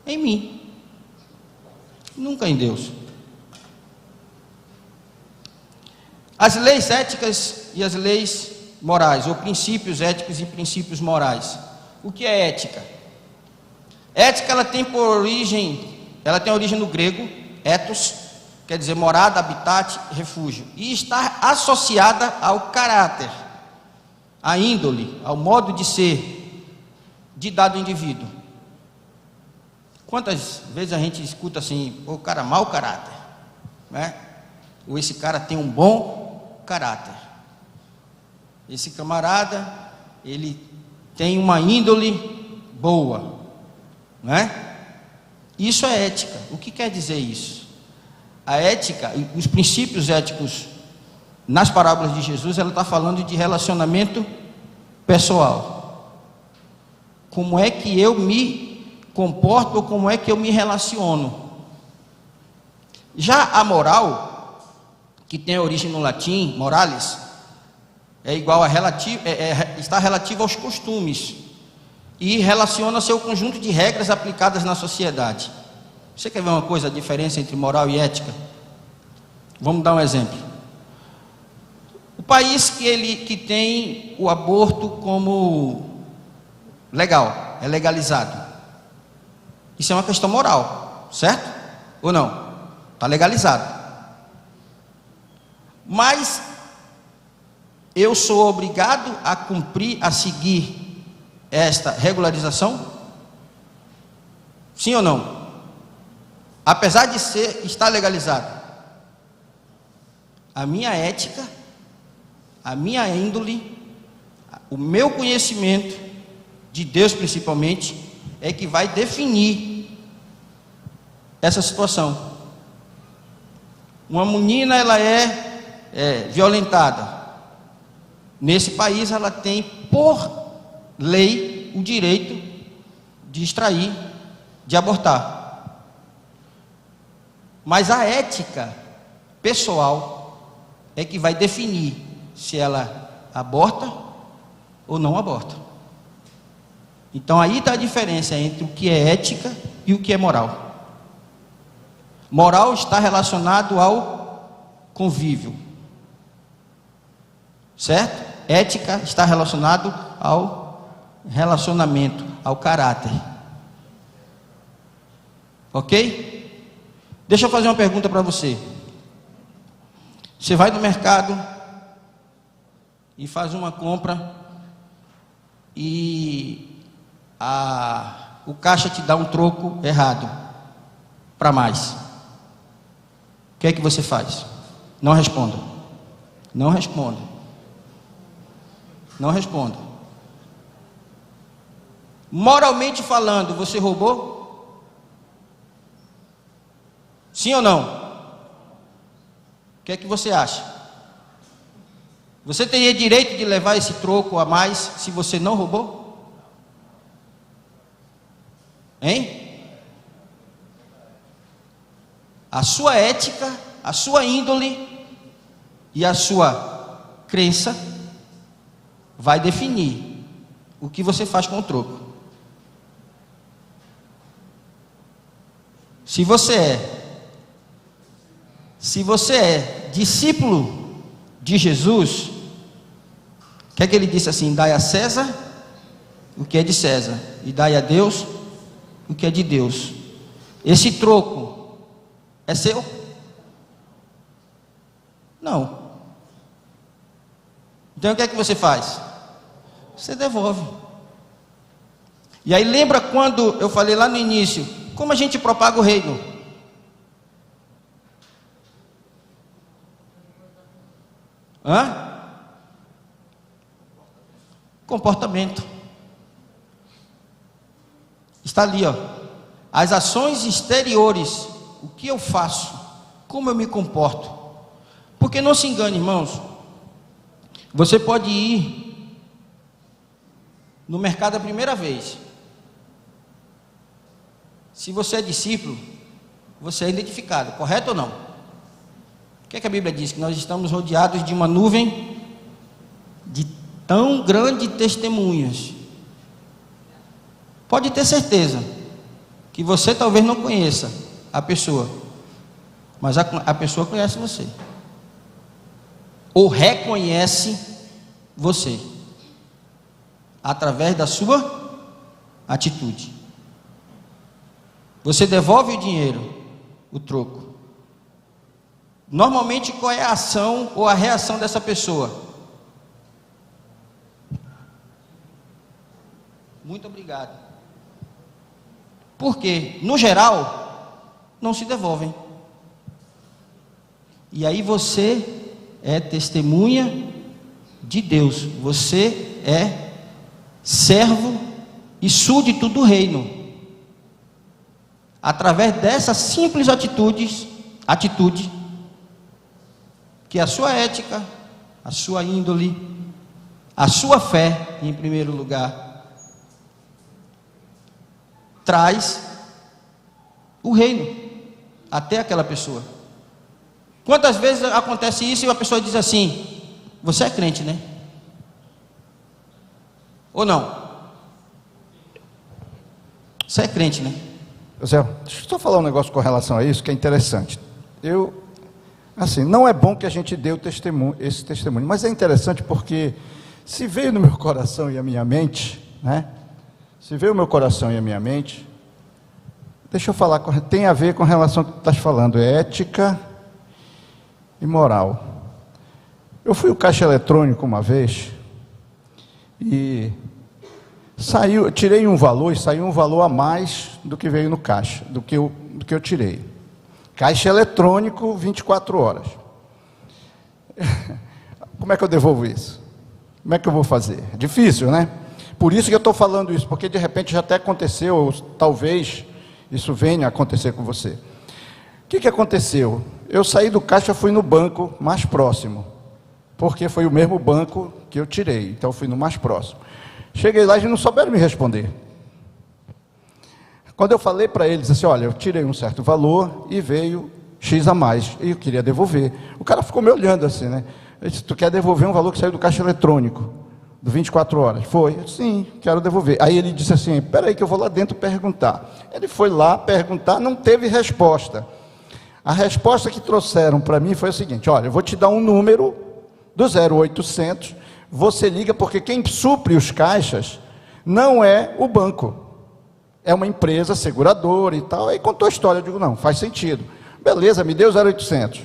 Speaker 2: em mim, nunca em Deus. As leis éticas e as leis morais, ou princípios éticos e princípios morais. O que é ética? Ética ela tem origem no grego, ethos, quer dizer morada, habitat, refúgio, e está associada ao caráter, à índole, ao modo de ser de dado indivíduo. Quantas vezes a gente escuta assim: o cara mau caráter, né? Ou esse cara tem um bom caráter, esse camarada ele tem uma índole boa, né? Isso é ética. O que quer dizer isso? A ética, os princípios éticos nas parábolas de Jesus, ela está falando de relacionamento pessoal. Como é que eu me comporto ou como é que eu me relaciono? Já a moral, que tem origem no latim, moralis, é igual a está relativa aos costumes e relaciona-se ao conjunto de regras aplicadas na sociedade. Você quer ver uma coisa, a diferença entre moral e ética? Vamos dar um exemplo. O país que tem o aborto como legal, é legalizado. Isso é uma questão moral, certo? Ou não? Está legalizado. Mas eu sou obrigado a cumprir, a seguir esta regularização? Sim ou não? Apesar de estar legalizado, a minha ética, a minha índole, o meu conhecimento de Deus principalmente, é que vai definir essa situação. Uma menina, ela é violentada. Nesse país, ela tem, por lei, o direito de extrair, de abortar. Mas a ética pessoal é que vai definir se ela aborta ou não aborta. Então aí está a diferença entre o que é ética e o que é moral. Moral está relacionado ao convívio, certo? Ética está relacionado ao relacionamento, ao caráter. Ok? Deixa eu fazer uma pergunta para você. Você vai no mercado e faz uma compra e o caixa te dá um troco errado para mais. O que é que você faz? Não responda. Não responda. Não responda. Moralmente falando, você roubou? Sim ou não? O que é que você acha? Você teria direito de levar esse troco a mais se você não roubou? Hein? A sua ética, a sua índole e a sua crença vai definir o que você faz com o troco. Se você é discípulo de Jesus, o que é que ele disse assim? Dai a César o que é de César e dai a Deus o que é de Deus. Esse troco é seu? Não. Então o que é que você faz? Você devolve. E aí lembra quando eu falei lá no início, como a gente propaga o reino? Comportamento. Está ali, ó. As ações exteriores, o que eu faço, como eu me comporto. Porque não se engane, irmãos. Você pode ir no mercado a primeira vez. Se você é discípulo, você é identificado, correto ou não? O que é que a Bíblia diz? Que nós estamos rodeados de uma nuvem de tão grande testemunhas. Pode ter certeza que você talvez não conheça a pessoa, mas a pessoa conhece você, ou reconhece você, através da sua atitude. Você devolve o dinheiro, o troco. Normalmente, qual é a ação ou a reação dessa pessoa? Muito obrigado. Porque, no geral, não se devolvem. E aí você é testemunha de Deus. Você é servo e súdito do reino. Através dessa simples atitude, que a sua ética, a sua índole, a sua fé, em primeiro lugar, traz o reino até aquela pessoa. Quantas vezes acontece isso e a pessoa diz assim: você é crente, né? Ou não? Você é crente, né?
Speaker 3: Zé, deixa eu só falar um negócio com relação a isso que é interessante. assim, não é bom que a gente dê esse testemunho, mas é interessante porque se veio no meu coração e a minha mente, né? Se veio o meu coração e a minha mente, deixa eu falar, tem a ver com relação ao que tu estás falando, é ética e moral. Eu fui ao caixa eletrônico uma vez e saiu, tirei um valor e saiu um valor a mais do que veio no caixa, do que eu tirei. Caixa eletrônico, 24 horas. Como é que eu devolvo isso? Como é que eu vou fazer? É difícil, né? Por isso que eu estou falando isso, porque de repente já até aconteceu, ou talvez isso venha a acontecer com você. O que aconteceu? Eu saí do caixa, fui no banco mais próximo, porque foi o mesmo banco que eu tirei, então eu fui no mais próximo. Cheguei lá e não souberam me responder. Quando eu falei para eles assim, olha, eu tirei um certo valor e veio X a mais, e eu queria devolver. O cara ficou me olhando assim, né? Ele disse, tu quer devolver um valor que saiu do caixa eletrônico, do 24 horas? Foi? Eu disse, sim, quero devolver. Aí ele disse assim, espera aí que eu vou lá dentro perguntar. Ele foi lá perguntar, não teve resposta. A resposta que trouxeram para mim foi o seguinte, olha, eu vou te dar um número do 0800, você liga porque quem supre os caixas não é o banco, é uma empresa seguradora e tal. Aí contou a história, eu digo, não, faz sentido. Beleza, me deu 0800.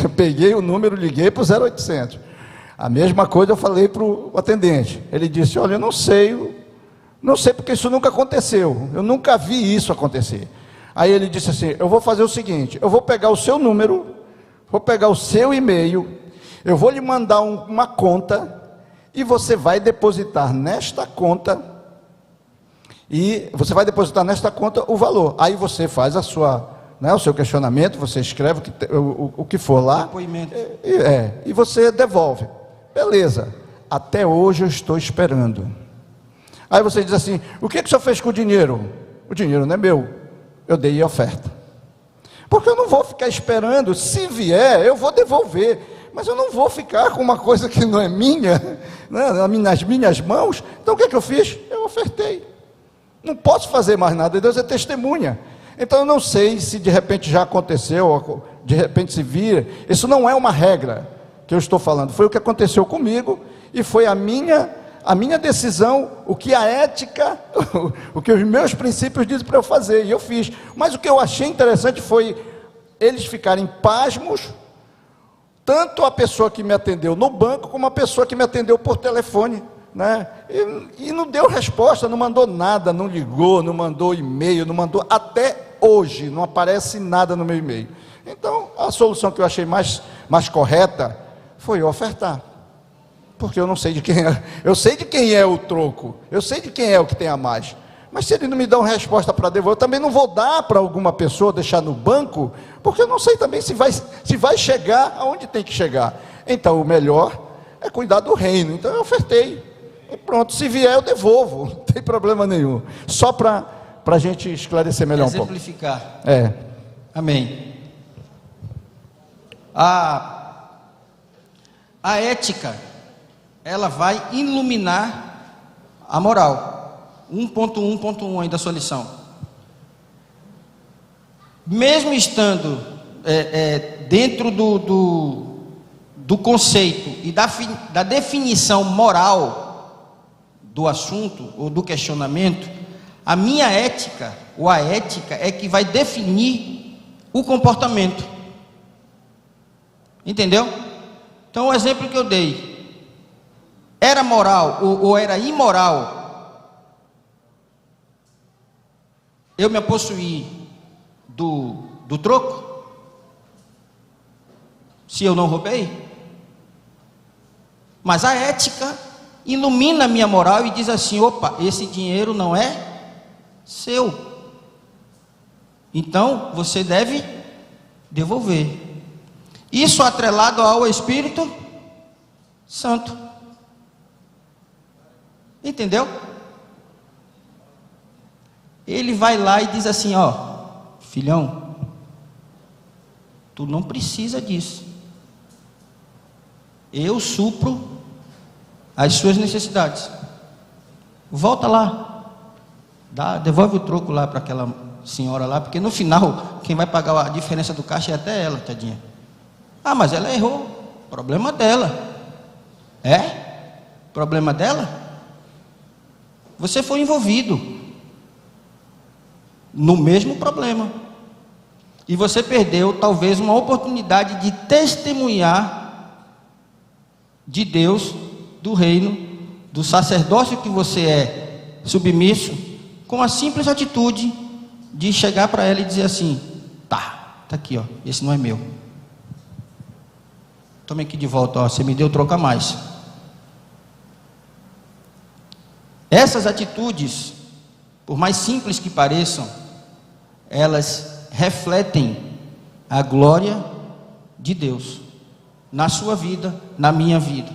Speaker 3: Eu peguei o número, liguei para o 0800. A mesma coisa eu falei para o atendente. Ele disse, olha, eu não sei porque isso nunca aconteceu, eu nunca vi isso acontecer. Aí ele disse assim, eu vou fazer o seguinte, eu vou pegar o seu número, vou pegar o seu e-mail, eu vou lhe mandar uma conta, e você vai depositar nesta conta, o valor. Aí você faz a sua, né, o seu questionamento, você escreve o que for lá,
Speaker 2: depoimento.
Speaker 3: E você devolve. Beleza, até hoje eu estou esperando. Aí você diz assim, o que o senhor fez com o dinheiro? O dinheiro não é meu, eu dei a oferta. Porque eu não vou ficar esperando, se vier, eu vou devolver, mas eu não vou ficar com uma coisa que não é minha, né, nas minhas mãos. Então o que eu fiz? Eu ofertei. Não posso fazer mais nada, Deus é testemunha. Então eu não sei se de repente já aconteceu, ou de repente se vira. Isso não é uma regra que eu estou falando, foi o que aconteceu comigo, e foi a minha decisão, o que a ética, o que os meus princípios dizem para eu fazer, e eu fiz. Mas o que eu achei interessante foi eles ficarem pasmos, tanto a pessoa que me atendeu no banco, como a pessoa que me atendeu por telefone, né? E não deu resposta, não mandou nada, não ligou, não mandou e-mail, não mandou, até hoje, não aparece nada no meu e-mail. Então, a solução que eu achei mais correta foi ofertar. Porque eu não sei de quem é, eu sei de quem é o troco, eu sei de quem é o que tem a mais, mas se ele não me dá uma resposta para devolver, eu também não vou dar para alguma pessoa, deixar no banco, porque eu não sei também se vai chegar aonde tem que chegar. Então o melhor é cuidar do reino. Então eu ofertei, e pronto, se vier eu devolvo, não tem problema nenhum, só para a gente esclarecer melhor um pouco.
Speaker 2: Exemplificar.
Speaker 3: Amém.
Speaker 2: A ética, ela vai iluminar a moral. 1.1.1 aí da sua lição. Mesmo estando dentro do conceito e da definição moral do assunto ou do questionamento, a minha ética, ou a ética, é que vai definir o comportamento. Entendeu? Então o exemplo que eu dei, era moral ou era imoral eu me apossuir do troco, se eu não roubei? Mas a ética ilumina a minha moral e diz assim, opa, esse dinheiro não é seu, então você deve devolver. Isso atrelado ao Espírito Santo. Entendeu? Ele vai lá e diz assim, ó, filhão, tu não precisa disso. Eu supro as suas necessidades. Volta lá, devolve o troco lá para aquela senhora lá, porque no final, quem vai pagar a diferença do caixa é até ela, tadinha. Ah, mas ela errou. Problema dela. É? Problema dela? Você foi envolvido no mesmo problema. E você perdeu, talvez, uma oportunidade de testemunhar de Deus, do reino, do sacerdócio que você é submisso, com a simples atitude de chegar para ela e dizer assim: tá aqui, ó, esse não é meu. Tome aqui de volta, ó, você me deu, troca mais. Essas atitudes, por mais simples que pareçam, elas refletem a glória de Deus na sua vida, na minha vida,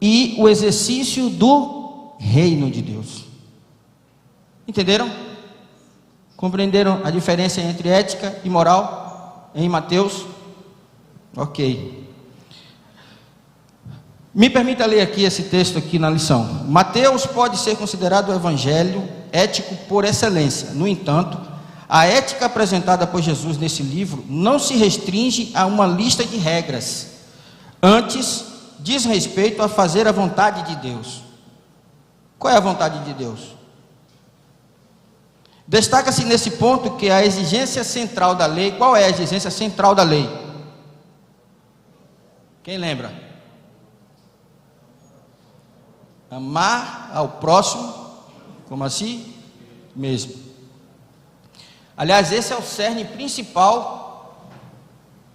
Speaker 2: e o exercício do reino de Deus. Entenderam? Compreenderam a diferença entre ética e moral em Mateus? Ok. Me permita ler aqui esse texto aqui na lição. Mateus pode ser considerado o evangelho ético por excelência. No entanto, a ética apresentada por Jesus nesse livro não se restringe a uma lista de regras. Antes, diz respeito a fazer a vontade de Deus. Qual é a vontade de Deus? Destaca-se nesse ponto que a exigência central da lei, qual é a exigência central da lei? Quem lembra? Amar ao próximo como a si mesmo. Aliás, esse é o cerne principal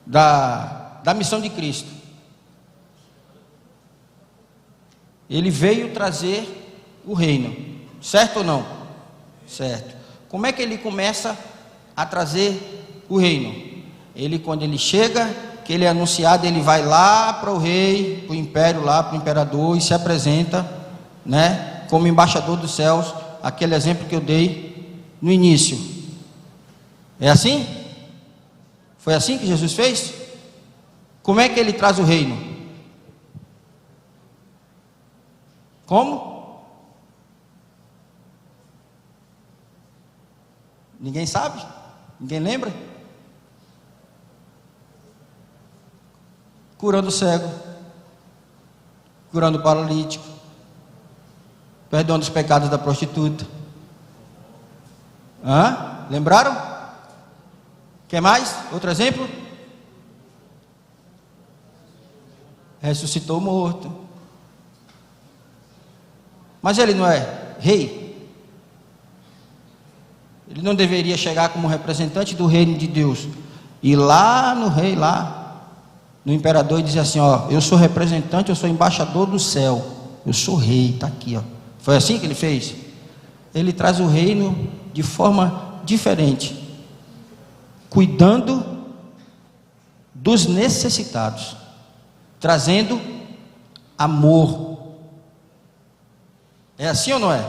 Speaker 2: da missão de Cristo. Ele veio trazer o reino, certo ou não? Certo. Como é que ele começa a trazer o reino? Ele, quando ele chega, que ele é anunciado, ele vai lá para o rei, para o império, lá para o imperador, e se apresenta, né, como embaixador dos céus, aquele exemplo que eu dei no início. É assim? Foi assim que Jesus fez? Como é que ele traz o reino? Como? Ninguém sabe? Ninguém lembra? Curando o cego, curando o paralítico, perdoando os pecados da prostituta. Lembraram? Quer mais? Outro exemplo? Ressuscitou o morto. Mas ele não é rei? Ele não deveria chegar como representante do reino de Deus, ir lá no rei, lá no imperador, e dizer assim: ó, eu sou representante, eu sou embaixador do céu, eu sou rei, está aqui, ó. Foi assim que ele fez? Ele traz o reino de forma diferente, cuidando dos necessitados, trazendo amor. É assim ou não é?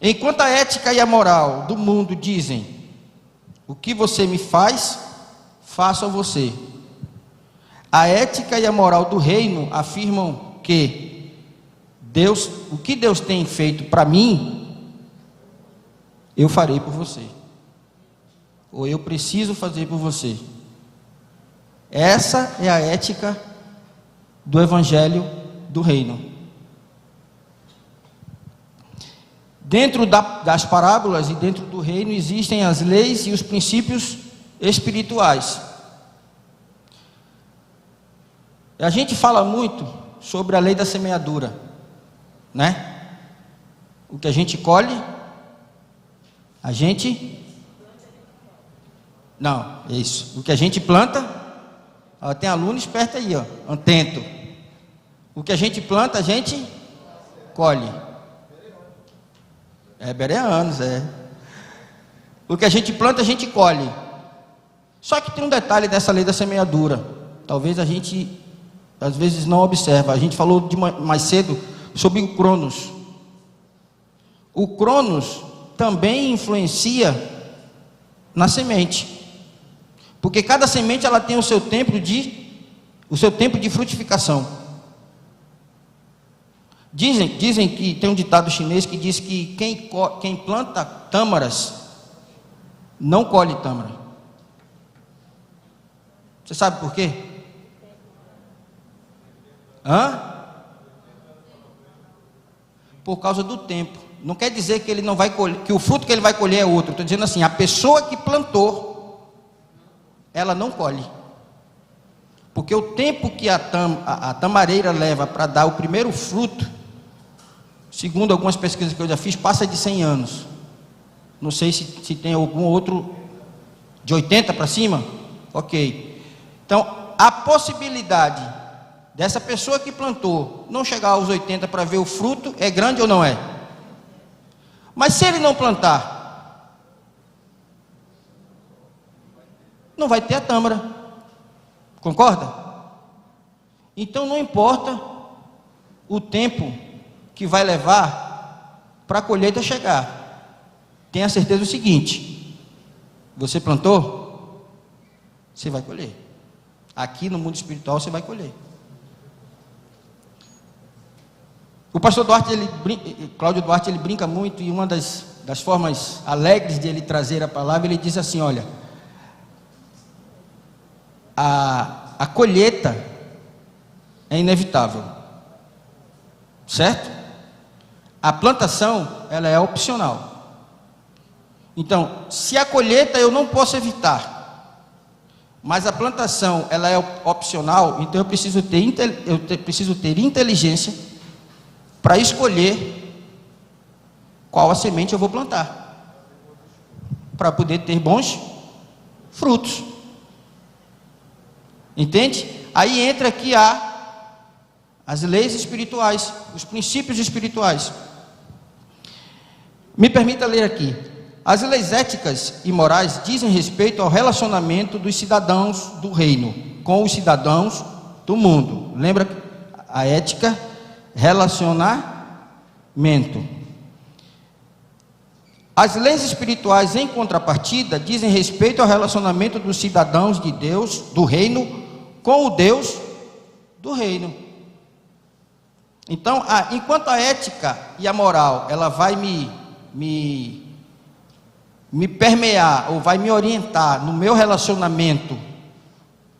Speaker 2: Enquanto a ética e a moral do mundo dizem: o que você me faz, faço a você, a ética e a moral do reino afirmam que Deus, o que Deus tem feito para mim, eu farei por você, ou eu preciso fazer por você. Essa é a ética do evangelho do reino. Dentro das parábolas e dentro do reino existem as leis e os princípios espirituais. A gente fala muito sobre a lei da semeadura, né? O que a gente colhe, a gente... Não, é isso. O que a gente planta, ó, tem aluno esperto aí, ó, atento. O que a gente planta, a gente colhe. É bereanos, é. O que a gente planta, a gente colhe. Só que tem um detalhe dessa lei da semeadura. Talvez a gente, às vezes, não observa. A gente falou mais cedo sobre o Cronos. O Cronos também influencia na semente. Porque cada semente ela tem o seu tempo de frutificação. Dizem que tem um ditado chinês que diz que quem planta tâmaras não colhe tâmara. Você sabe por quê? Por causa do tempo. Não quer dizer que ele não vai colher, que o fruto que ele vai colher é outro. Estou dizendo assim, a pessoa que plantou, ela não colhe. Porque o tempo que a tamareira leva para dar o primeiro fruto, segundo algumas pesquisas que eu já fiz, passa de 100 anos. Não sei se tem algum outro de 80 para cima. Ok. Então, a possibilidade dessa pessoa que plantou não chegar aos 80 para ver o fruto é grande ou não é? Mas se ele não plantar, não vai ter a tâmara. Concorda? Então não importa o tempo que vai levar para a colheita chegar. Tenha certeza do seguinte: você plantou, você vai colher. Aqui no mundo espiritual você vai colher. O pastor Duarte, Cláudio Duarte, ele brinca muito, e uma das formas alegres de ele trazer a palavra, ele diz assim: olha, a colheita é inevitável, certo? A plantação, ela é opcional. Então, se a colheita eu não posso evitar, mas a plantação, ela é opcional, então eu preciso ter inteligência para escolher qual a semente eu vou plantar, para poder ter bons frutos. Entende? Aí entra aqui as leis espirituais, os princípios espirituais. Me permita ler aqui. As leis éticas e morais dizem respeito ao relacionamento dos cidadãos do reino com os cidadãos do mundo. Lembra a ética? Relacionamento. As leis espirituais, em contrapartida, dizem respeito ao relacionamento dos cidadãos de Deus, do reino, com o Deus do reino. Então, enquanto a ética e a moral, ela vai me permear, ou vai me orientar no meu relacionamento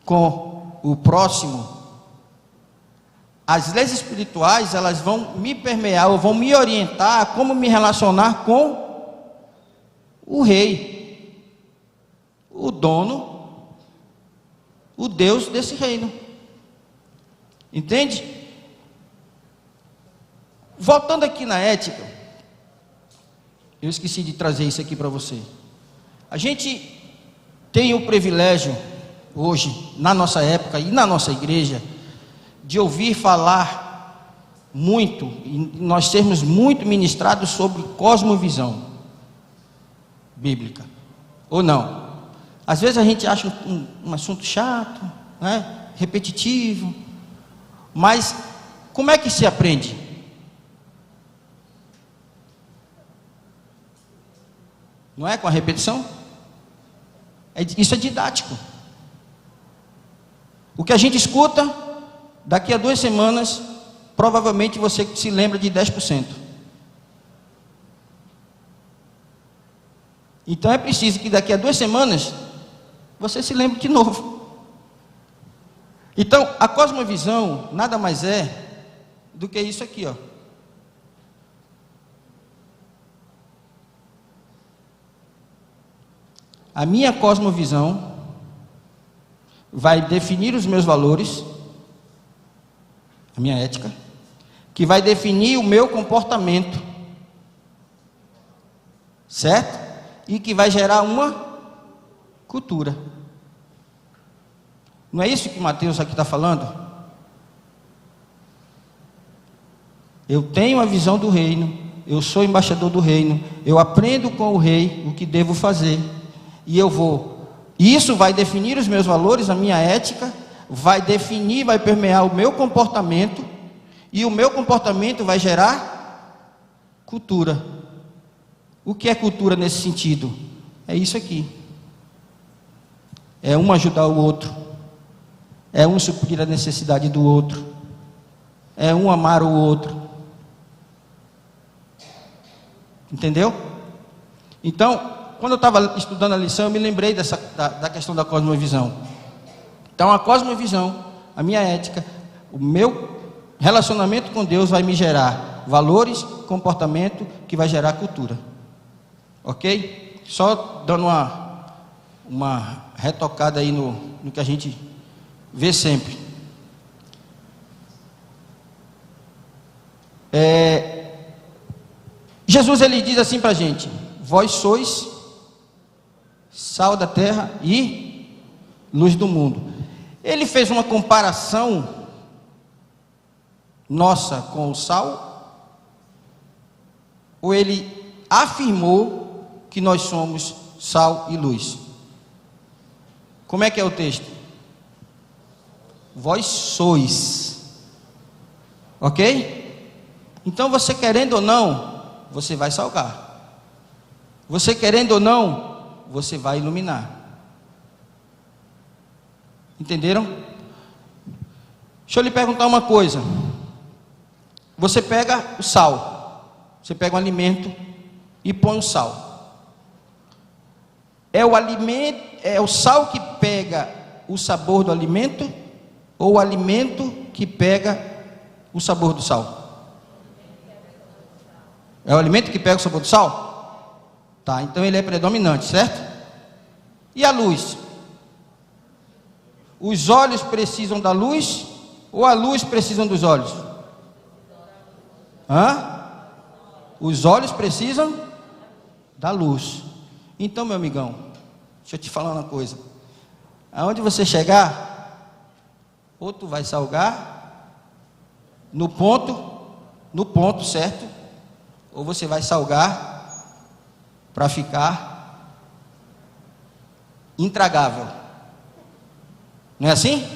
Speaker 2: com o próximo, as leis espirituais, elas vão me permear, ou vão me orientar a como me relacionar com o rei, o dono, o Deus desse reino. Entende? Voltando aqui na ética, eu esqueci de trazer isso aqui para você. A gente tem o privilégio hoje, na nossa época e na nossa igreja, de ouvir falar muito, e nós sermos muito ministrados sobre cosmovisão bíblica, ou não? Às vezes a gente acha um assunto chato, né? Repetitivo, mas como é que se aprende? Não é com a repetição? Isso é didático. O que a gente escuta, daqui a 2 semanas, provavelmente você se lembra de 10%. Então é preciso que daqui a 2 semanas, você se lembre de novo. Então, a cosmovisão nada mais é do que isso aqui, ó. A minha cosmovisão vai definir os meus valores, a minha ética, que vai definir o meu comportamento, certo? E que vai gerar uma cultura. Não é isso que Mateus aqui está falando? Eu tenho a visão do reino, eu sou embaixador do reino, eu aprendo com o rei o que devo fazer, e eu vou. Isso vai definir os meus valores, a minha ética, vai definir, vai permear o meu comportamento, e o meu comportamento vai gerar cultura. O que é cultura nesse sentido? É isso aqui. É um ajudar o outro, é um suprir a necessidade do outro, é um amar o outro, Entendeu? Então, quando eu estava estudando a lição, eu me lembrei da questão da cosmovisão. Então, a cosmovisão, a minha ética, o meu relacionamento com Deus vai me gerar valores, comportamento, que vai gerar cultura. Ok? Só dando uma retocada aí no que a gente vê sempre. Jesus, ele diz assim para a gente: vós sois sal da terra e luz do mundo. Ele fez uma comparação nossa com o sal, ou ele afirmou que nós somos sal e luz? Como é que é o texto? Vós sois. Ok? Então, você querendo ou não, você vai salgar. Você querendo ou não, você vai iluminar. Entenderam? Deixa eu lhe perguntar uma coisa. Você pega o sal, você pega um alimento e põe o sal. É o alimento, é o sal que pega o sabor do alimento, ou o alimento que pega o sabor do sal? É o alimento que pega o sabor do sal? Tá, então ele é predominante, certo? E a luz? Os olhos precisam da luz, ou a luz precisa dos olhos? Os olhos precisam da luz. Então, meu amigão, deixa eu te falar uma coisa. Aonde você chegar, ou tu vai salgar no ponto certo, ou você vai salgar para ficar intragável. Não é assim?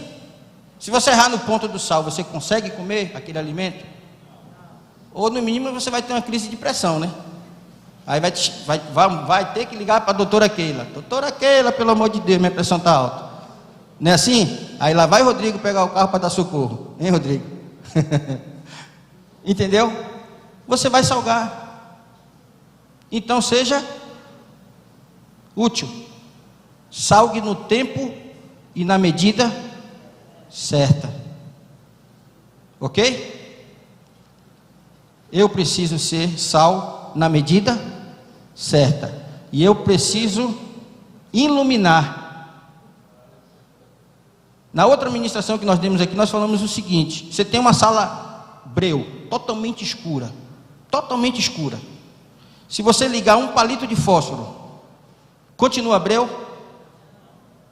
Speaker 2: Se você errar no ponto do sal, você consegue comer aquele alimento? Ou no mínimo você vai ter uma crise de pressão, né? Aí vai ter que ligar para a doutora Keila. Doutora Keila, pelo amor de Deus, minha pressão está alta. Não é assim? Aí lá vai Rodrigo pegar o carro para dar socorro. Hein, Rodrigo? Entendeu? Você vai salgar. Então seja útil. Salgue no tempo e na medida certa. Ok? Eu preciso ser sal na medida certa. E eu preciso iluminar. Na outra ministração que nós demos aqui, nós falamos o seguinte: você tem uma sala breu, totalmente escura. Totalmente escura. Se você ligar um palito de fósforo, continua breu?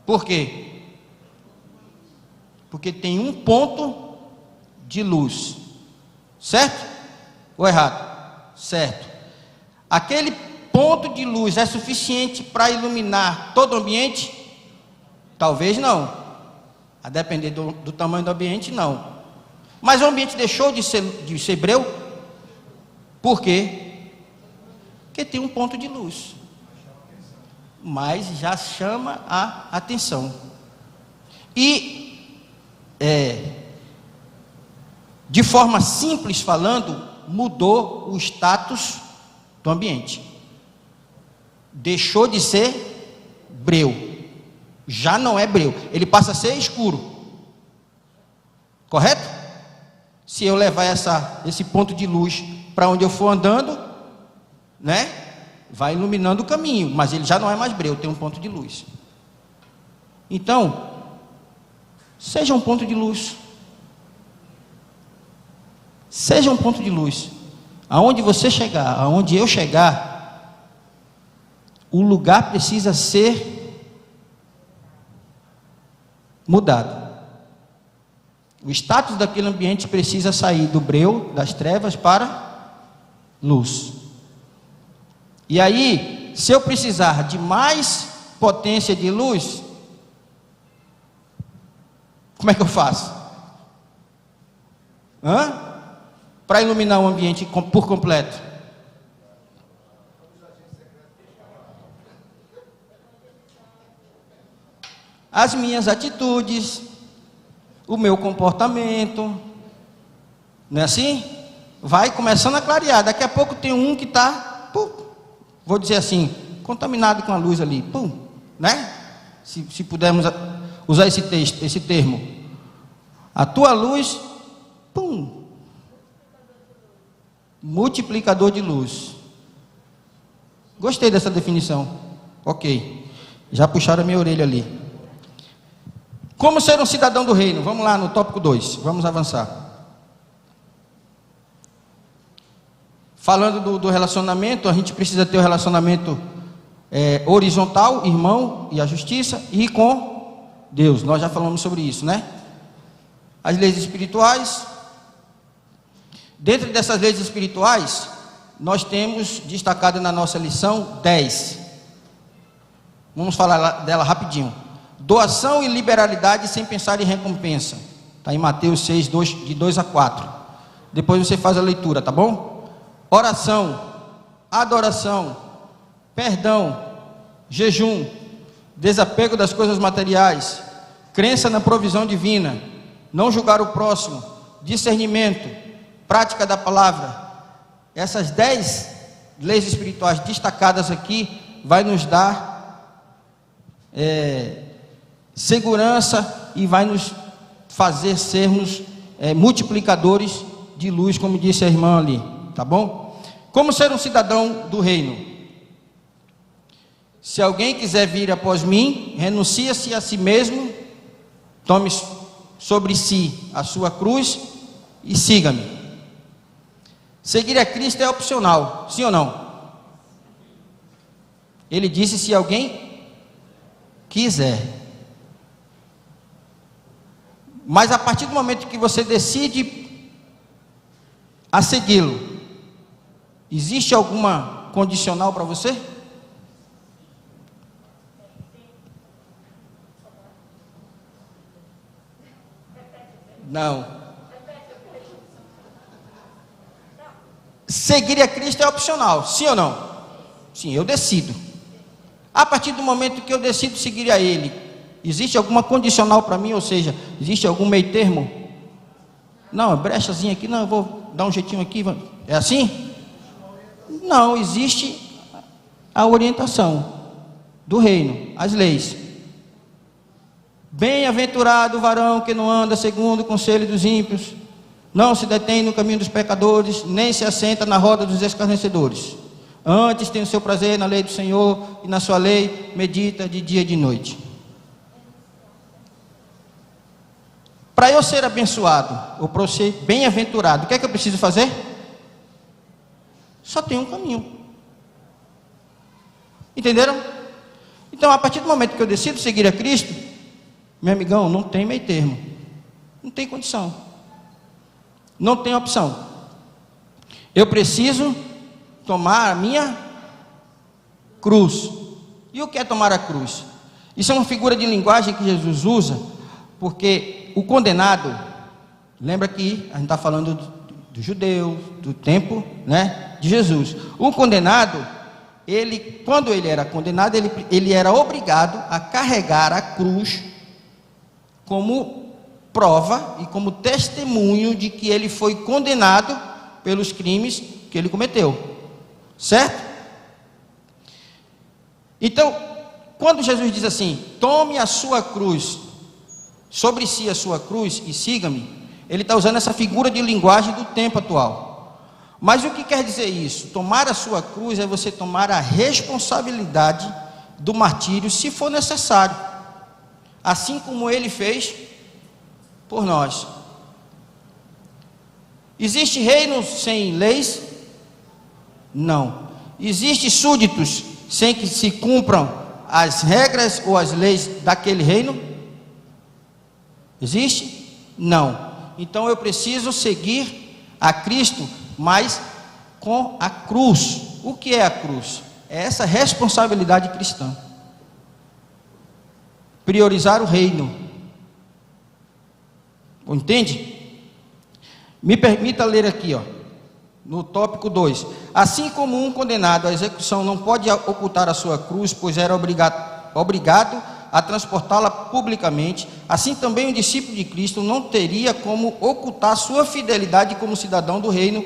Speaker 2: Por quê? Porque tem um ponto de luz. Certo? Ou errado? Certo. Aquele ponto de luz é suficiente para iluminar todo o ambiente? Talvez não. A depender do tamanho do ambiente, não. Mas o ambiente deixou de ser breu? Por quê? Porque tem um ponto de luz. Mas já chama a atenção. E de forma simples falando, mudou o status do ambiente. Deixou de ser breu. Já não é breu. Ele passa a ser escuro. Correto? Se eu levar esse ponto de luz para onde eu for andando, né? Vai iluminando o caminho. Mas ele já não é mais breu, tem um ponto de luz. Então, seja um ponto de luz. Seja um ponto de luz. Aonde você chegar, aonde eu chegar, o lugar precisa ser mudado. O status daquele ambiente precisa sair do breu, das trevas, para luz. E aí, se eu precisar de mais potência de luz, como é que eu faço? Para iluminar o ambiente por completo. As minhas atitudes, o meu comportamento, não é assim? Vai começando a clarear. Daqui a pouco tem um que está pum, vou dizer assim, contaminado com a luz ali, pum, né? Se pudermos usar esse termo, a tua luz, pum, multiplicador de luz. Gostei dessa definição. Ok, já puxaram a minha orelha ali. Como ser um cidadão do reino? Vamos lá no tópico 2, vamos avançar. Falando do relacionamento, a gente precisa ter um relacionamento horizontal, irmão e a justiça, e com Deus. Nós já falamos sobre isso, né? As leis espirituais. Dentro dessas leis espirituais, nós temos destacado na nossa lição 10. Vamos falar dela rapidinho. Doação e liberalidade sem pensar em recompensa. Está em Mateus 6, de 2 a 4. Depois você faz a leitura, tá bom? Oração, adoração, perdão, jejum, desapego das coisas materiais, crença na provisão divina, não julgar o próximo, discernimento, prática da palavra. Essas 10 leis espirituais destacadas aqui vai nos dar segurança e vai nos fazer sermos multiplicadores de luz, como disse a irmã ali, tá bom? Como ser um cidadão do reino? Se alguém quiser vir após mim, renuncia-se a si mesmo, tome sobre si a sua cruz e siga-me. Seguir a Cristo é opcional, sim ou não? Ele disse: se alguém quiser. Mas a partir do momento que você decide a segui-lo, existe alguma condicional para você? Não. Seguir a Cristo é opcional, sim ou não? Sim, eu decido. A partir do momento que eu decido seguir a Ele, existe alguma condicional para mim? Ou seja, existe algum meio termo? Não, brechazinha aqui, não, eu vou dar um jeitinho aqui. É assim? Não, existe a orientação do reino, as leis. Bem-aventurado o varão que não anda segundo o conselho dos ímpios, não se detém no caminho dos pecadores, nem se assenta na roda dos escarnecedores. Antes tem o seu prazer na lei do Senhor, e na sua lei medita de dia e de noite. Para eu ser abençoado, ou para eu ser bem-aventurado, o que é que eu preciso fazer? Só tem um caminho. Entenderam? Então, a partir do momento que eu decido seguir a Cristo, meu amigão, não tem meio termo. Não tem condição. Não tem opção. Eu preciso tomar a minha cruz. E o que é tomar a cruz? Isso é uma figura de linguagem que Jesus usa, porque o condenado, lembra que a gente está falando do judeu, do tempo, né, de Jesus. O condenado, quando ele era condenado, ele era obrigado a carregar a cruz como prova e como testemunho de que ele foi condenado pelos crimes que ele cometeu. Certo? Então, quando Jesus diz assim: tome a sua cruz, sobre si a sua cruz e siga-me, ele está usando essa figura de linguagem do tempo atual. Mas o que quer dizer isso? Tomar a sua cruz é você tomar a responsabilidade do martírio, se for necessário, assim como ele fez por nós. Existe reino sem leis? Não. Existe súditos sem que se cumpram as regras ou as leis daquele reino? Existe? Não. Então eu preciso seguir a Cristo, mas com a cruz. O que é a cruz? É essa responsabilidade cristã. Priorizar o reino. Entende? Me permita ler aqui, no tópico 2. Assim como um condenado à execução não pode ocultar a sua cruz, pois era obrigado a transportá-la publicamente, assim também um discípulo de Cristo não teria como ocultar sua fidelidade como cidadão do reino,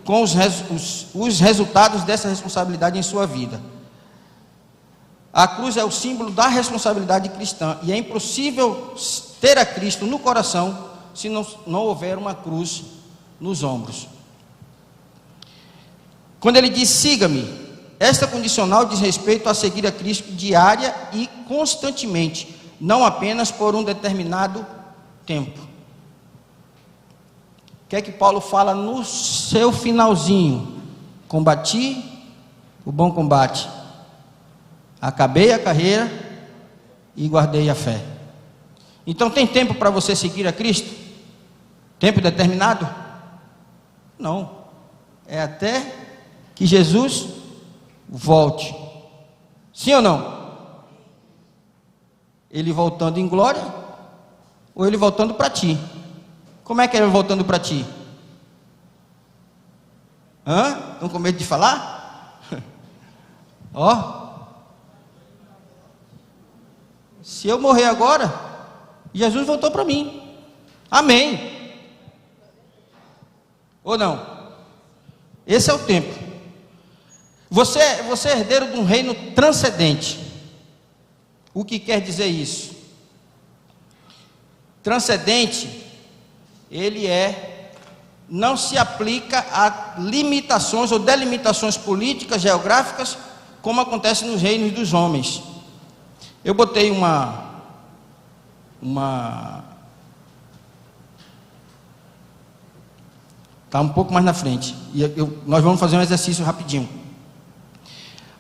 Speaker 2: com os resultados dessa responsabilidade em sua vida. A cruz é o símbolo da responsabilidade cristã, e é impossível ter a Cristo no coração se não houver uma cruz nos ombros. Quando ele diz siga-me, esta condicional diz respeito a seguir a Cristo diária e constantemente, não apenas por um determinado tempo. O que é que Paulo fala no seu finalzinho? Combati o bom combate, acabei a carreira e guardei a fé. Então tem tempo para você seguir a Cristo? Tempo determinado? Não. É até que Jesus volte. Sim ou não? Ele voltando em glória ou ele voltando para ti? Como é que é ele voltando para ti? Estão com medo de falar? Ó, se eu morrer agora, Jesus voltou para mim. Amém. Ou não? Esse é o tempo. Você é herdeiro de um reino transcendente. O que quer dizer isso? Transcendente, ele não se aplica a limitações ou delimitações políticas, geográficas, como acontece nos reinos dos homens. Eu botei está um pouco mais na frente, e nós vamos fazer um exercício rapidinho.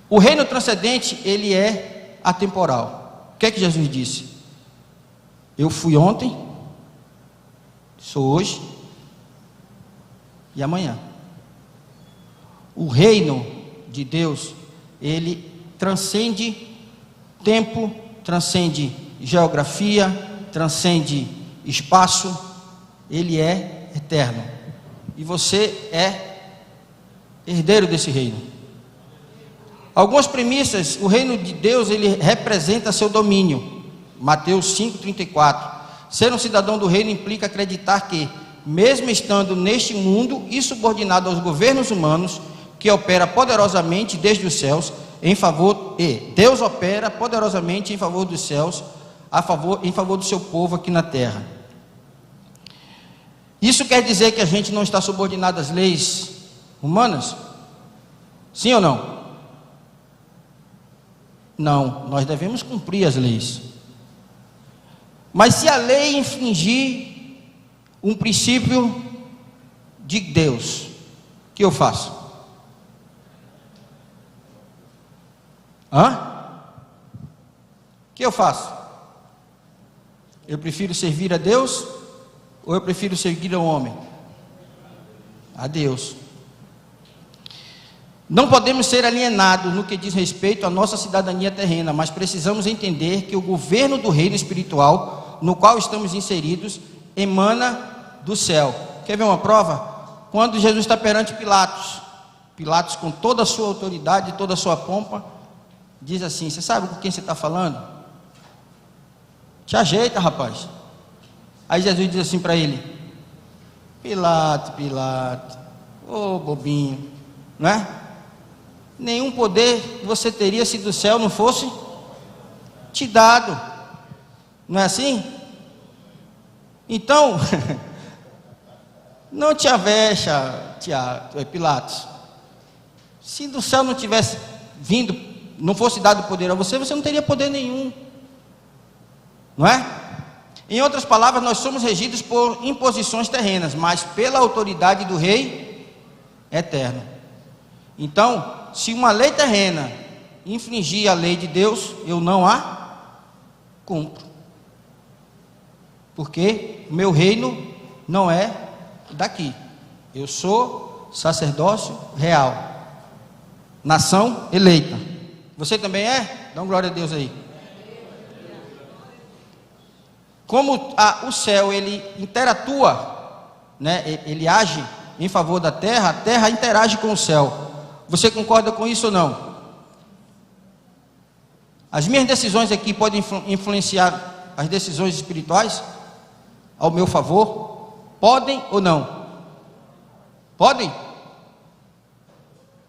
Speaker 2: O reino transcendente, ele é atemporal. O que é que Jesus disse? Eu fui ontem, sou hoje e amanhã. O reino de Deus, ele transcende tempo, transcende geografia, transcende espaço, ele é eterno. E você é herdeiro desse reino. Algumas premissas: o reino de Deus, ele representa seu domínio. Mateus 5,34. Ser um cidadão do reino implica acreditar que, mesmo estando neste mundo e subordinado aos governos humanos, que opera poderosamente desde os céus, Deus opera poderosamente em favor dos céus, em favor do seu povo aqui na terra. Isso quer dizer que a gente não está subordinado às leis humanas? Sim ou não? Não, nós devemos cumprir as leis. Mas se a lei infringir um princípio de Deus, o que eu faço? O que eu faço? Eu prefiro servir a Deus ou eu prefiro seguir ao homem? A Deus. Não podemos ser alienados no que diz respeito à nossa cidadania terrena, mas precisamos entender que o governo do reino espiritual, no qual estamos inseridos, emana do céu. Quer ver uma prova? Quando Jesus está perante Pilatos, com toda a sua autoridade, toda a sua pompa, diz assim: você sabe com quem você está falando? Te ajeita, rapaz. Aí Jesus diz assim para ele: Pilatos, ô bobinho, não é? Nenhum poder você teria se do céu não fosse te dado, não é assim? Então, não te avexa, Pilatos. Se do céu não tivesse vindo, não fosse dado poder a você, você não teria poder nenhum, não é? Em outras palavras, nós somos regidos por imposições terrenas, mas pela autoridade do Rei eterno. Então, se uma lei terrena infringir a lei de Deus, eu não a cumpro, porque o meu reino não é daqui. Eu sou sacerdócio real, nação eleita. Você também é? Dá uma glória a Deus aí. Como o céu, ele interatua, né? Ele age em favor da terra, a terra interage com o céu. Você concorda com isso ou não? As minhas decisões aqui podem influenciar as decisões espirituais ao meu favor? Podem ou não? Podem?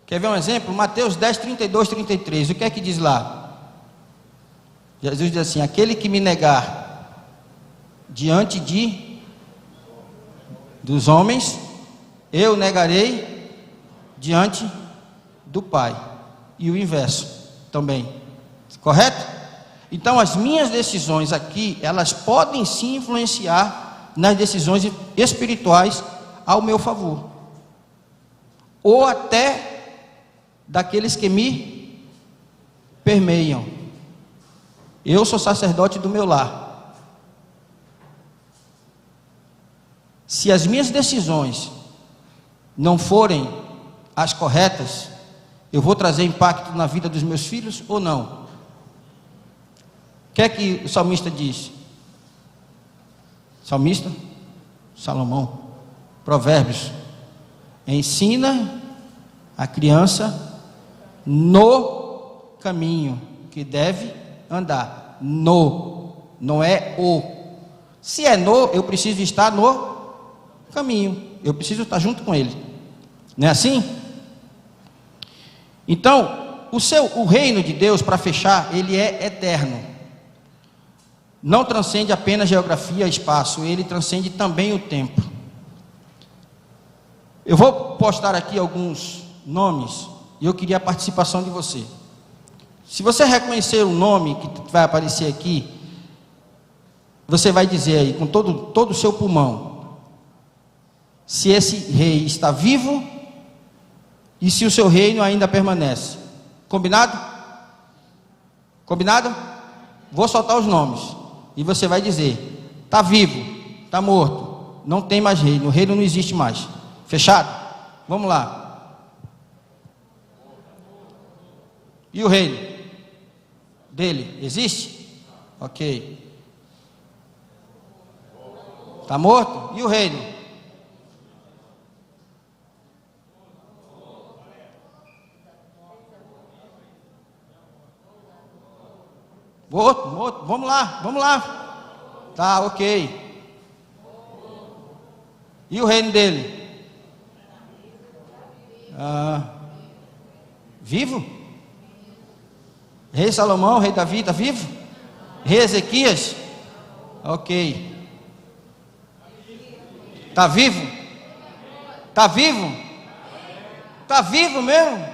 Speaker 2: Quer ver um exemplo? Mateus 10, 32, 33. O que é que diz lá? Jesus diz assim: aquele que me negar diante dos homens, eu negarei diante do Pai. E o inverso também. Correto? Então as minhas decisões aqui, elas podem sim influenciar nas decisões espirituais ao meu favor. Ou até daqueles que me permeiam. Eu sou sacerdote do meu lar. Se as minhas decisões não forem as corretas, eu vou trazer impacto na vida dos meus filhos ou não? O que é que o salmista diz? Salmista? Salomão. Provérbios. Ensina a criança no caminho que deve andar. Não é o. Se é eu preciso estar no caminho. Eu preciso estar junto com ele. Não é assim? Então, o reino de Deus, para fechar, ele é eterno. Não transcende apenas geografia e espaço, ele transcende também o tempo. Eu vou postar aqui alguns nomes e eu queria a participação de você. Se você reconhecer o nome que vai aparecer aqui, você vai dizer aí com todo o seu pulmão se esse rei está vivo e se o seu reino ainda permanece. Combinado? Combinado? Vou soltar os nomes e você vai dizer: está vivo, está morto, não tem mais reino, o reino não existe mais. Fechado? Vamos lá. E o reino dele existe? Ok. Está morto? E o reino? Morto, vamos lá. Tá, ok. E o reino dele? Vivo? Rei Salomão, rei Davi, está vivo? Rei Ezequias? Ok. Está vivo? Está vivo? Está vivo mesmo?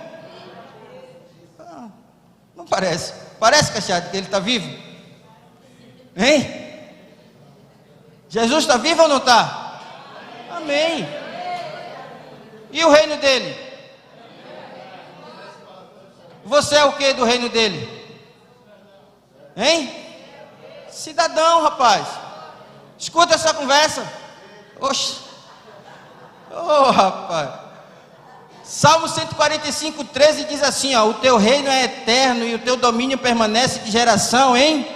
Speaker 2: Não parece. Parece, Cachado, que ele está vivo? Hein? Jesus está vivo ou não está? Amém. E o reino dele? Você é o que do reino dele? Hein? Cidadão, rapaz. Escuta essa conversa. Oxe. Oh, rapaz. Salmo 145, 13 diz assim, ó: o teu reino é eterno e o teu domínio permanece de geração em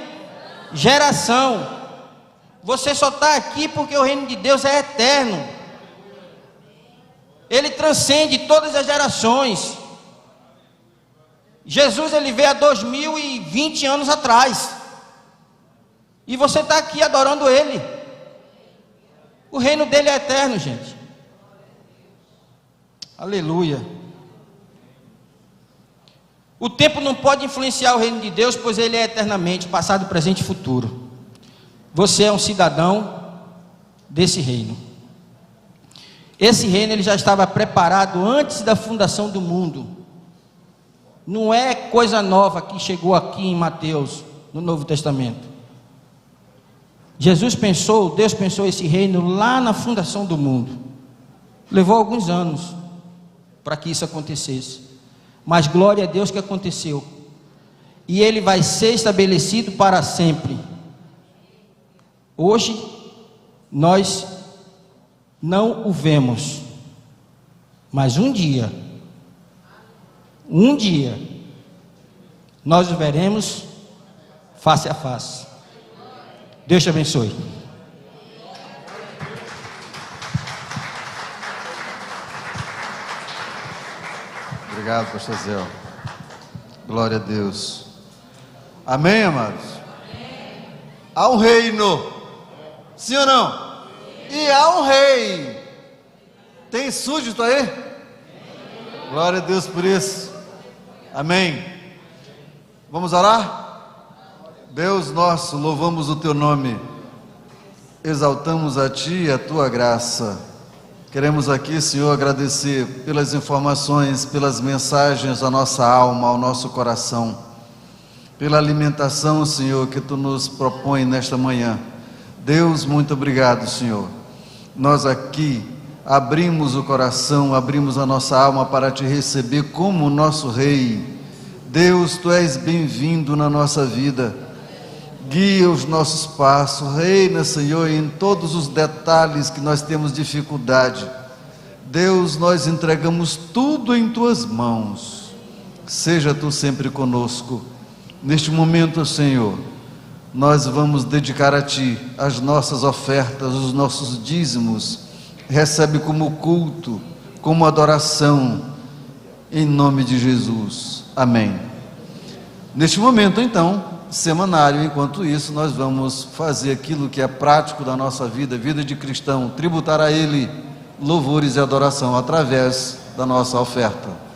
Speaker 2: geração. Você só está aqui porque o reino de Deus é eterno. Ele transcende todas as gerações. Jesus, ele veio há 2020 anos atrás. E você está aqui adorando ele. O reino dele é eterno, gente. Aleluia. O tempo não pode influenciar o reino de Deus, pois ele é eternamente, passado, presente e futuro. Você é um cidadão desse reino. Esse reino ele já estava preparado antes da fundação do mundo. Não é coisa nova que chegou aqui em Mateus, no Novo Testamento. Deus pensou esse reino lá na fundação do mundo. Levou alguns anos para que isso acontecesse, mas glória a Deus que aconteceu, e ele vai ser estabelecido para sempre. Hoje nós não o vemos, mas um dia nós o veremos face a face. Deus te abençoe.
Speaker 4: Obrigado, pastor Zé. Glória a Deus. Amém, amados? Amém. Há um reino. Sim ou não? Sim. E há um rei. Tem súdito aí? Glória a Deus por isso. Amém. Vamos orar? Deus nosso, louvamos o teu nome, exaltamos a ti e a tua graça. Queremos aqui, Senhor, agradecer pelas informações, pelas mensagens à nossa alma, ao nosso coração, pela alimentação, Senhor, que tu nos propõe nesta manhã. Deus, muito obrigado, Senhor. Nós aqui abrimos o coração, abrimos a nossa alma para te receber como nosso Rei. Deus, tu és bem-vindo na nossa vida. Guia os nossos passos, reina, Senhor, em todos os detalhes que nós temos dificuldade. Deus, nós entregamos tudo em tuas mãos. Seja tu sempre conosco. Neste momento, Senhor, nós vamos dedicar a ti as nossas ofertas, os nossos dízimos. Recebe como culto, como adoração, em nome de Jesus. Amém. Neste momento, então, semanário, enquanto isso, nós vamos fazer aquilo que é prático da nossa vida, vida de cristão, tributar a Ele louvores e adoração através da nossa oferta.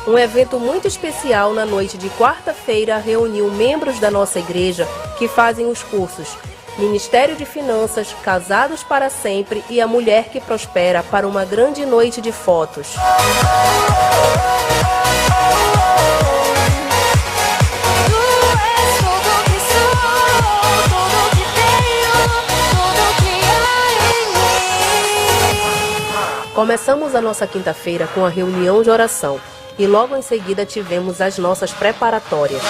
Speaker 5: Um evento muito especial na noite de quarta-feira reuniu membros da nossa igreja que fazem os cursos Ministério de Finanças, Casados para Sempre e A Mulher que Prospera para uma grande noite de fotos. Começamos a nossa quinta-feira com a reunião de oração e logo em seguida tivemos as nossas preparatórias.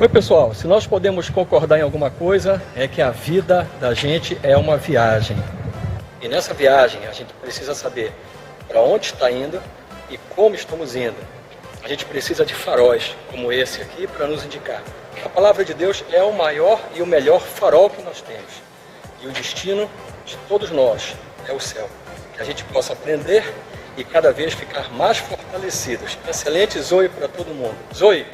Speaker 6: Oi pessoal, se nós podemos concordar em alguma coisa, é que a vida da gente é uma viagem. E nessa viagem a gente precisa saber para onde está indo e como estamos indo. A gente precisa de faróis como esse aqui para nos indicar. A palavra de Deus é o maior e o melhor farol que nós temos. E o destino de todos nós é o céu. Que a gente possa aprender e cada vez ficar mais fortalecidos. Excelente Zoe para todo mundo. Zoe!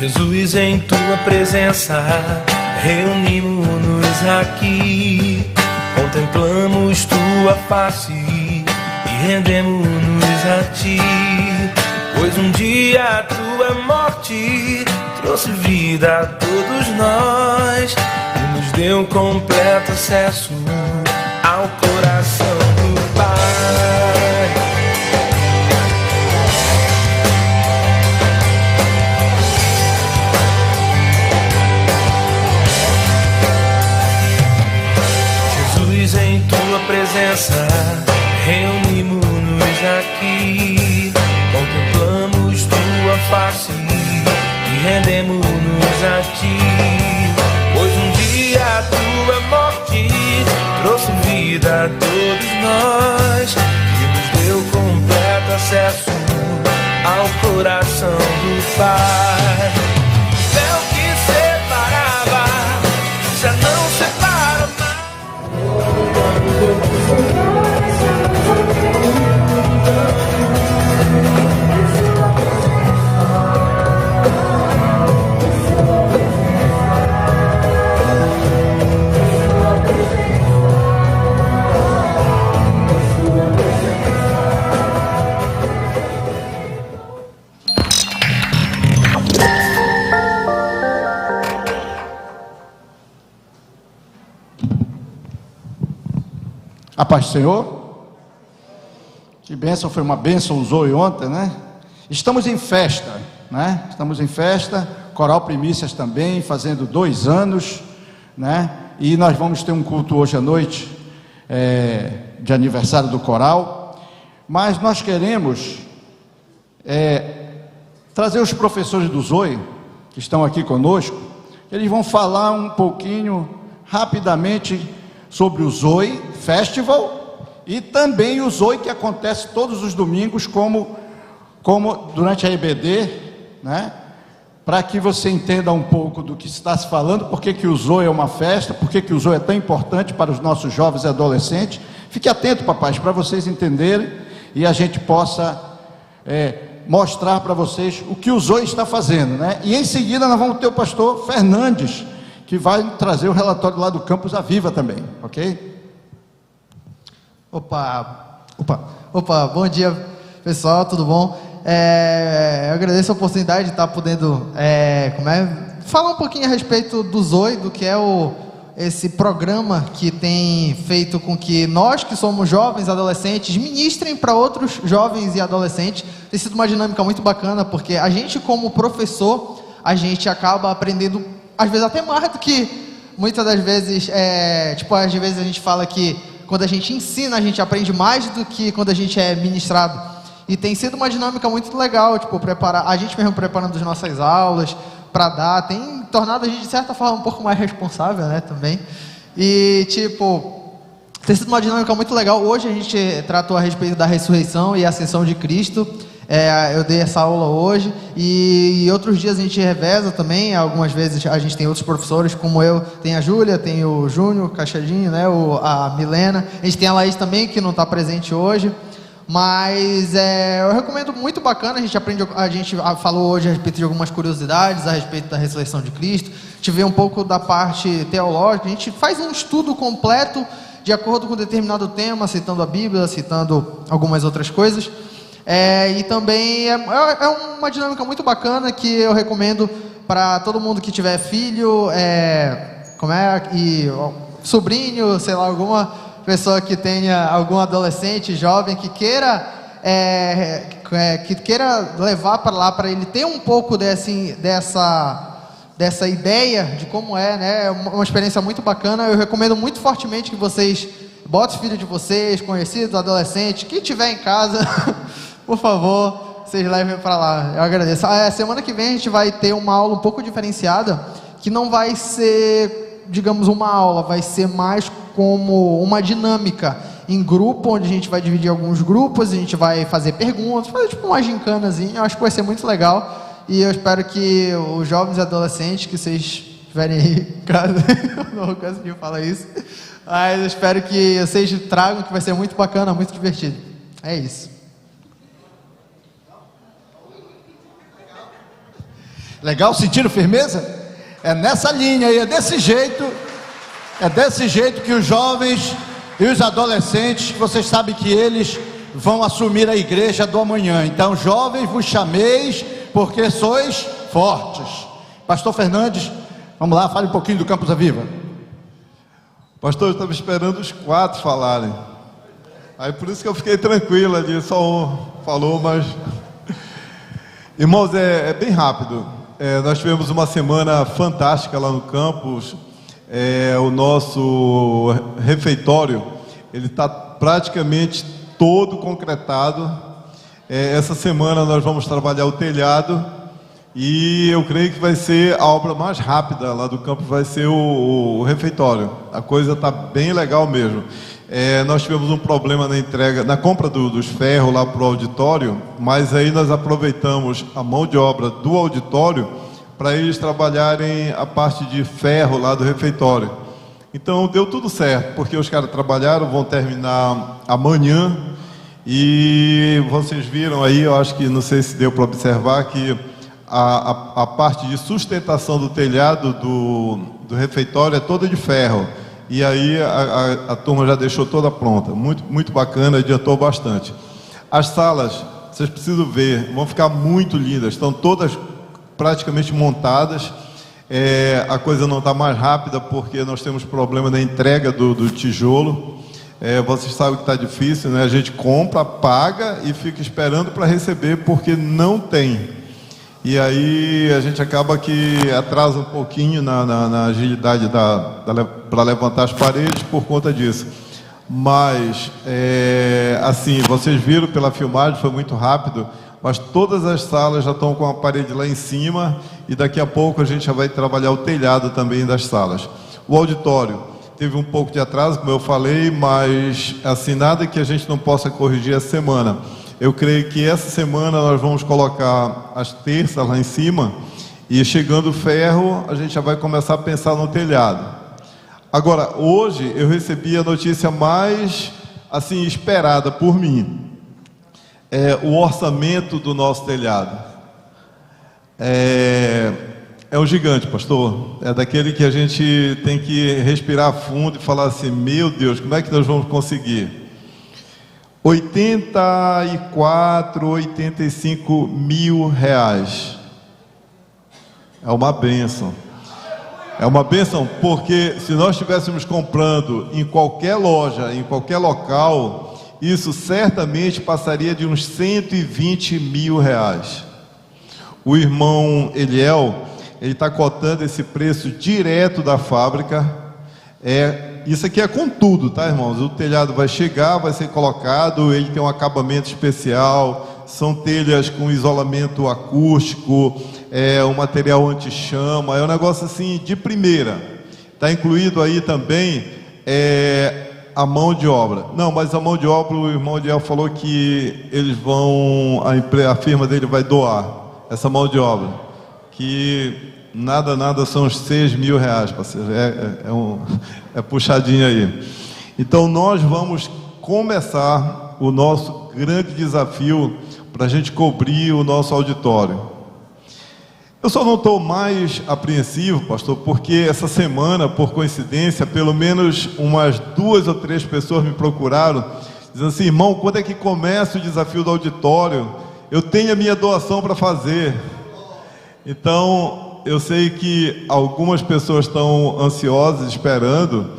Speaker 7: Jesus, em tua presença, reunimos-nos aqui, contemplamos tua face e rendemos-nos a ti, pois um dia a tua morte trouxe vida a todos nós e nos deu completo acesso ao coração do Pai. Jesus, em tua presença, reunimos-nos aqui, contemplamos tua face e rendemos-nos a ti, pois um dia a tua morte trouxe vida a todos nós e nos deu completo acesso ao coração do Pai. Véu que separava, já não separa mais.
Speaker 3: A paz do Senhor. Que bênção, foi uma bênção o Zoe ontem, né? Estamos em festa, né? Estamos em festa, Coral Primícias também, fazendo 2 anos, né? E nós vamos ter um culto hoje à noite, de aniversário do coral, mas nós queremos trazer os professores do Zoe, que estão aqui conosco, eles vão falar um pouquinho, rapidamente, sobre o Zoe Festival e também o Zoe que acontece todos os domingos, como durante a EBD, né? Para que você entenda um pouco do que está se falando, por que o Zoe é uma festa, por que o Zoe é tão importante para os nossos jovens e adolescentes. Fique atento, papais, para vocês entenderem e a gente possa mostrar para vocês o que o Zoe está fazendo, né? E em seguida nós vamos ter o pastor Fernandes, que vai trazer o relatório lá do Campus Aviva também, ok?
Speaker 8: Opa, bom dia pessoal, tudo bom? Eu agradeço a oportunidade de estar podendo falar um pouquinho a respeito do Zoe, do que é esse programa que tem feito com que nós que somos jovens, adolescentes, ministrem para outros jovens e adolescentes. Tem sido uma dinâmica muito bacana, porque a gente como professor, a gente acaba aprendendo às vezes até mais do que muitas das vezes, às vezes a gente fala que quando a gente ensina, a gente aprende mais do que quando a gente é ministrado. E tem sido uma dinâmica muito legal, a gente mesmo preparando as nossas aulas para dar, tem tornado a gente de certa forma um pouco mais responsável, né, também. E tem sido uma dinâmica muito legal. Hoje a gente tratou a respeito da ressurreição e ascensão de Cristo. Eu dei essa aula hoje e outros dias a gente reveza também. Algumas vezes a gente tem outros professores, como eu, tem a Júlia, tem o Júnior Cachadinho, né, a Milena, a gente tem a Laís também, que não está presente hoje, mas eu recomendo, muito bacana. A gente falou hoje a respeito de algumas curiosidades a respeito da ressurreição de Cristo, a gente vê um pouco da parte teológica, a gente faz um estudo completo de acordo com determinado tema, citando a Bíblia, citando algumas outras coisas. E também é uma dinâmica muito bacana que eu recomendo para todo mundo que tiver filho, e sobrinho, sei lá, alguma pessoa que tenha algum adolescente, jovem que queira levar para lá, para ele ter um pouco dessa ideia de como né? É uma experiência muito bacana. Eu recomendo muito fortemente que vocês botem o filho de vocês, conhecidos, adolescentes, que tiver em casa. Por favor, vocês levem para lá. Eu agradeço. Semana que vem a gente vai ter uma aula um pouco diferenciada, que não vai ser, digamos, uma aula, vai ser mais como uma dinâmica em grupo, onde a gente vai dividir alguns grupos, a gente vai fazer perguntas, fazer uma gincanazinha. Eu acho que vai ser muito legal. E eu espero que os jovens e adolescentes que vocês estiverem aí em casa, não vou conseguir falar isso, mas eu espero que vocês tragam, que vai ser muito bacana, muito divertido. É isso.
Speaker 3: Legal? Sentiram firmeza? É nessa linha aí, é desse jeito que os jovens e os adolescentes, vocês sabem que eles vão assumir a igreja do amanhã. Então, jovens, vos chameis, porque sois fortes. Pastor Fernandes, vamos lá, fale um pouquinho do Campus Aviva.
Speaker 9: Pastor, eu estava esperando os 4 falarem. Aí por isso que eu fiquei tranquilo ali, só um falou, mas... Irmãos, é bem rápido. Nós tivemos uma semana fantástica lá no campus. O nosso refeitório, ele está praticamente todo concretado. Essa semana nós vamos trabalhar o telhado e eu creio que vai ser a obra mais rápida lá do campus, vai ser o refeitório. A coisa está bem legal mesmo. Nós tivemos um problema na entrega, na compra dos ferros lá para o auditório, mas aí nós aproveitamos a mão de obra do auditório para eles trabalharem a parte de ferro lá do refeitório. Então deu tudo certo, porque os caras trabalharam, vão terminar amanhã. E vocês viram aí, eu acho que, não sei se deu para observar, que a parte de sustentação do telhado do refeitório é toda de ferro. E aí a turma já deixou toda pronta. Muito, muito bacana, adiantou bastante. As salas, vocês precisam ver, vão ficar muito lindas, estão todas praticamente montadas. A coisa não está mais rápida porque nós temos problema na entrega do tijolo. Vocês sabem que está difícil, né? A gente compra, paga e fica esperando para receber porque não tem. E aí a gente acaba que atrasa um pouquinho na agilidade para levantar as paredes por conta disso. Mas, assim, vocês viram pela filmagem, foi muito rápido, mas todas as salas já estão com a parede lá em cima e daqui a pouco a gente já vai trabalhar o telhado também das salas. O auditório teve um pouco de atraso, como eu falei, mas assim, nada que a gente não possa corrigir essa semana. Eu creio que essa semana nós vamos colocar as terças lá em cima e chegando o ferro, a gente já vai começar a pensar no telhado. Agora, hoje eu recebi a notícia mais assim esperada por mim. O orçamento do nosso telhado. É um gigante, pastor. É daquele que a gente tem que respirar fundo e falar assim, meu Deus, como é que nós vamos conseguir? 85 mil reais. É uma bênção. É uma bênção porque se nós estivéssemos comprando em qualquer loja, em qualquer local, isso certamente passaria de uns 120 mil reais. O irmão Eliel, ele está cotando esse preço direto da fábrica. Isso aqui é com tudo, tá, irmãos? O telhado vai chegar, vai ser colocado, ele tem um acabamento especial, são telhas com isolamento acústico, um material anti-chama, é um negócio assim de primeira. Está incluído aí também a mão de obra. Não, mas a mão de obra, o irmão Eliel falou que eles vão, a firma dele vai doar essa mão de obra, que nada são uns 6 mil reais, parceiro. É puxadinho aí. Então nós vamos começar o nosso grande desafio para a gente cobrir o nosso auditório. Eu só não estou mais apreensivo, pastor, porque essa semana, por coincidência, pelo menos umas 2 ou 3 pessoas me procuraram, dizendo assim, irmão, quando é que começa o desafio do auditório? Eu tenho a minha doação para fazer. Então, eu sei que algumas pessoas estão ansiosas, esperando,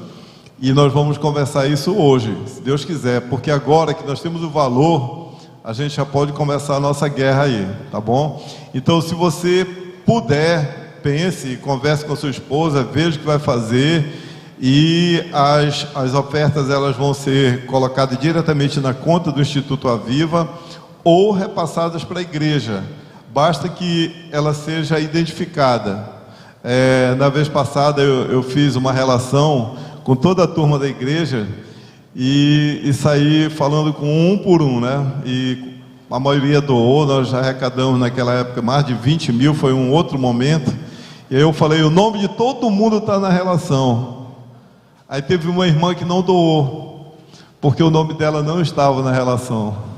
Speaker 9: e nós vamos conversar isso hoje, se Deus quiser, porque agora que nós temos o valor, a gente já pode começar a nossa guerra aí, tá bom? Então, se você puder, pense, converse com a sua esposa, veja o que vai fazer, e as ofertas elas vão ser colocadas diretamente na conta do Instituto Aviva ou repassadas para a igreja. Basta que ela seja identificada. Na vez passada eu fiz uma relação com toda a turma da igreja e saí falando com um por um, né? E a maioria doou, nós já arrecadamos naquela época mais de 20 mil, foi um outro momento. E aí eu falei, o nome de todo mundo está na relação. Aí teve uma irmã que não doou, porque o nome dela não estava na relação.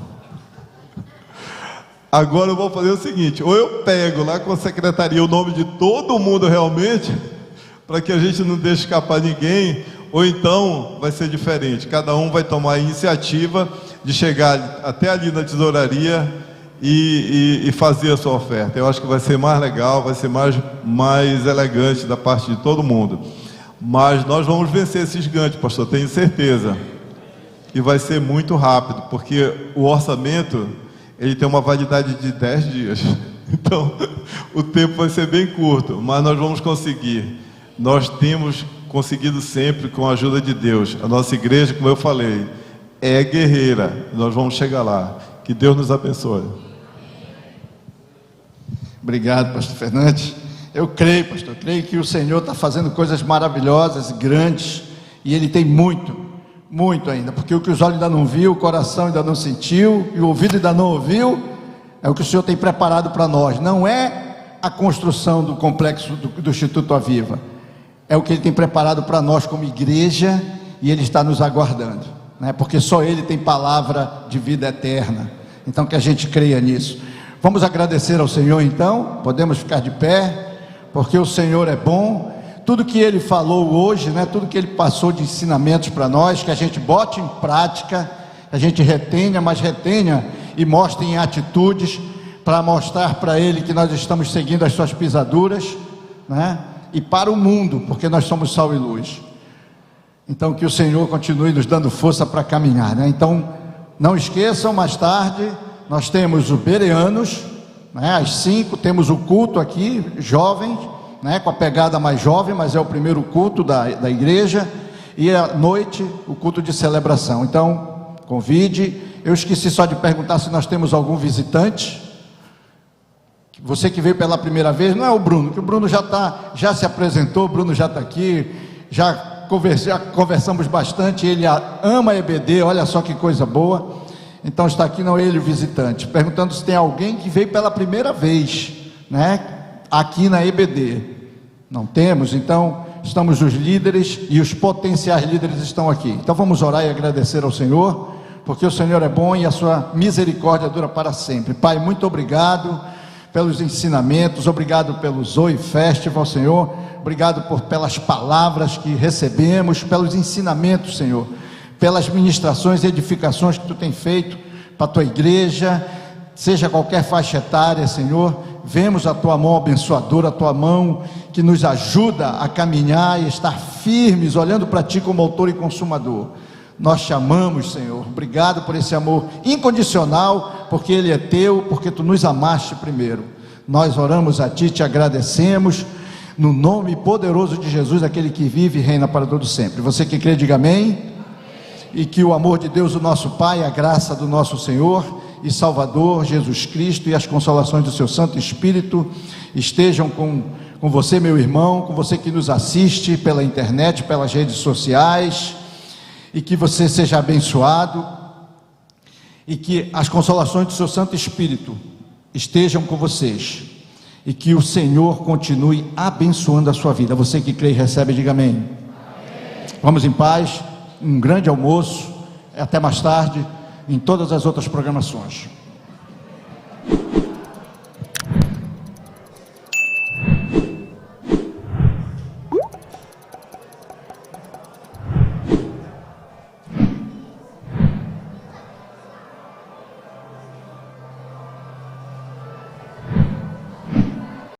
Speaker 9: Agora eu vou fazer o seguinte, ou eu pego lá com a secretaria o nome de todo mundo realmente, para que a gente não deixe escapar ninguém, ou então vai ser diferente. Cada um vai tomar a iniciativa de chegar até ali na tesouraria e fazer a sua oferta. Eu acho que vai ser mais legal, vai ser mais elegante da parte de todo mundo. Mas nós vamos vencer esse gigante, pastor, tenho certeza. E vai ser muito rápido, porque o orçamento, ele tem uma validade de 10 dias. Então, o tempo vai ser bem curto, mas nós vamos conseguir. Nós temos conseguido sempre com a ajuda de Deus. A nossa igreja, como eu falei, é guerreira. Nós vamos chegar lá. Que Deus nos abençoe.
Speaker 3: Obrigado, pastor Fernandes. Eu creio, pastor, que o Senhor está fazendo coisas maravilhosas, grandes, e Ele tem muito ainda, porque o que os olhos ainda não viu, o coração ainda não sentiu, e o ouvido ainda não ouviu, é o que o Senhor tem preparado para nós. Não é a construção do complexo do Instituto Aviva, é o que Ele tem preparado para nós como igreja, e Ele está nos aguardando, né? Porque só Ele tem palavra de vida eterna. Então que a gente creia nisso. Vamos agradecer ao Senhor então, podemos ficar de pé, porque o Senhor é bom. Tudo que Ele falou hoje, né, tudo que Ele passou de ensinamentos para nós, que a gente bote em prática, que a gente retenha, mas retenha e mostre em atitudes, para mostrar para Ele que nós estamos seguindo as suas pisaduras, né, e para o mundo, porque nós somos sal e luz. Então que o Senhor continue nos dando força para caminhar, né? Então não esqueçam, mais tarde nós temos o Bereanos, né, às 5, temos o culto aqui, jovens, né, com a pegada mais jovem, mas é o primeiro culto da igreja, e à noite o culto de celebração. Então convide. Eu esqueci só de perguntar se nós temos algum visitante. Você que veio pela primeira vez, não é o Bruno, que o Bruno já se apresentou, o Bruno já está aqui, já conversamos bastante, ele ama a EBD, olha só que coisa boa. Então está aqui, não ele o visitante, perguntando se tem alguém que veio pela primeira vez, né, aqui na EBD. Não temos. Então estamos os líderes e os potenciais líderes estão aqui. Então vamos orar e agradecer ao Senhor, porque o Senhor é bom e a sua misericórdia dura para sempre. Pai, muito obrigado pelos ensinamentos, obrigado pelo Zoe Festival, Senhor, obrigado pelas palavras que recebemos, pelos ensinamentos, Senhor, pelas ministrações e edificações que Tu tem feito para a Tua igreja, seja qualquer faixa etária, Senhor. Vemos a Tua mão abençoadora, a Tua mão que nos ajuda a caminhar e estar firmes, olhando para Ti como autor e consumador. Nós te amamos, Senhor, obrigado por esse amor incondicional, porque Ele é Teu, porque Tu nos amaste primeiro. Nós oramos a Ti, te agradecemos, no nome poderoso de Jesus, aquele que vive e reina para todo sempre. Você que crê, diga amém. E que o amor de Deus, o nosso Pai, a graça do nosso Senhor e Salvador Jesus Cristo e as consolações do seu Santo Espírito estejam com você, meu irmão, com você que nos assiste pela internet, pelas redes sociais, e que você seja abençoado, e que as consolações do seu Santo Espírito estejam com vocês, e que o Senhor continue abençoando a sua vida. Você que crê e recebe, diga amém. Amém. Vamos em paz, um grande almoço, até mais tarde, em todas as outras programações.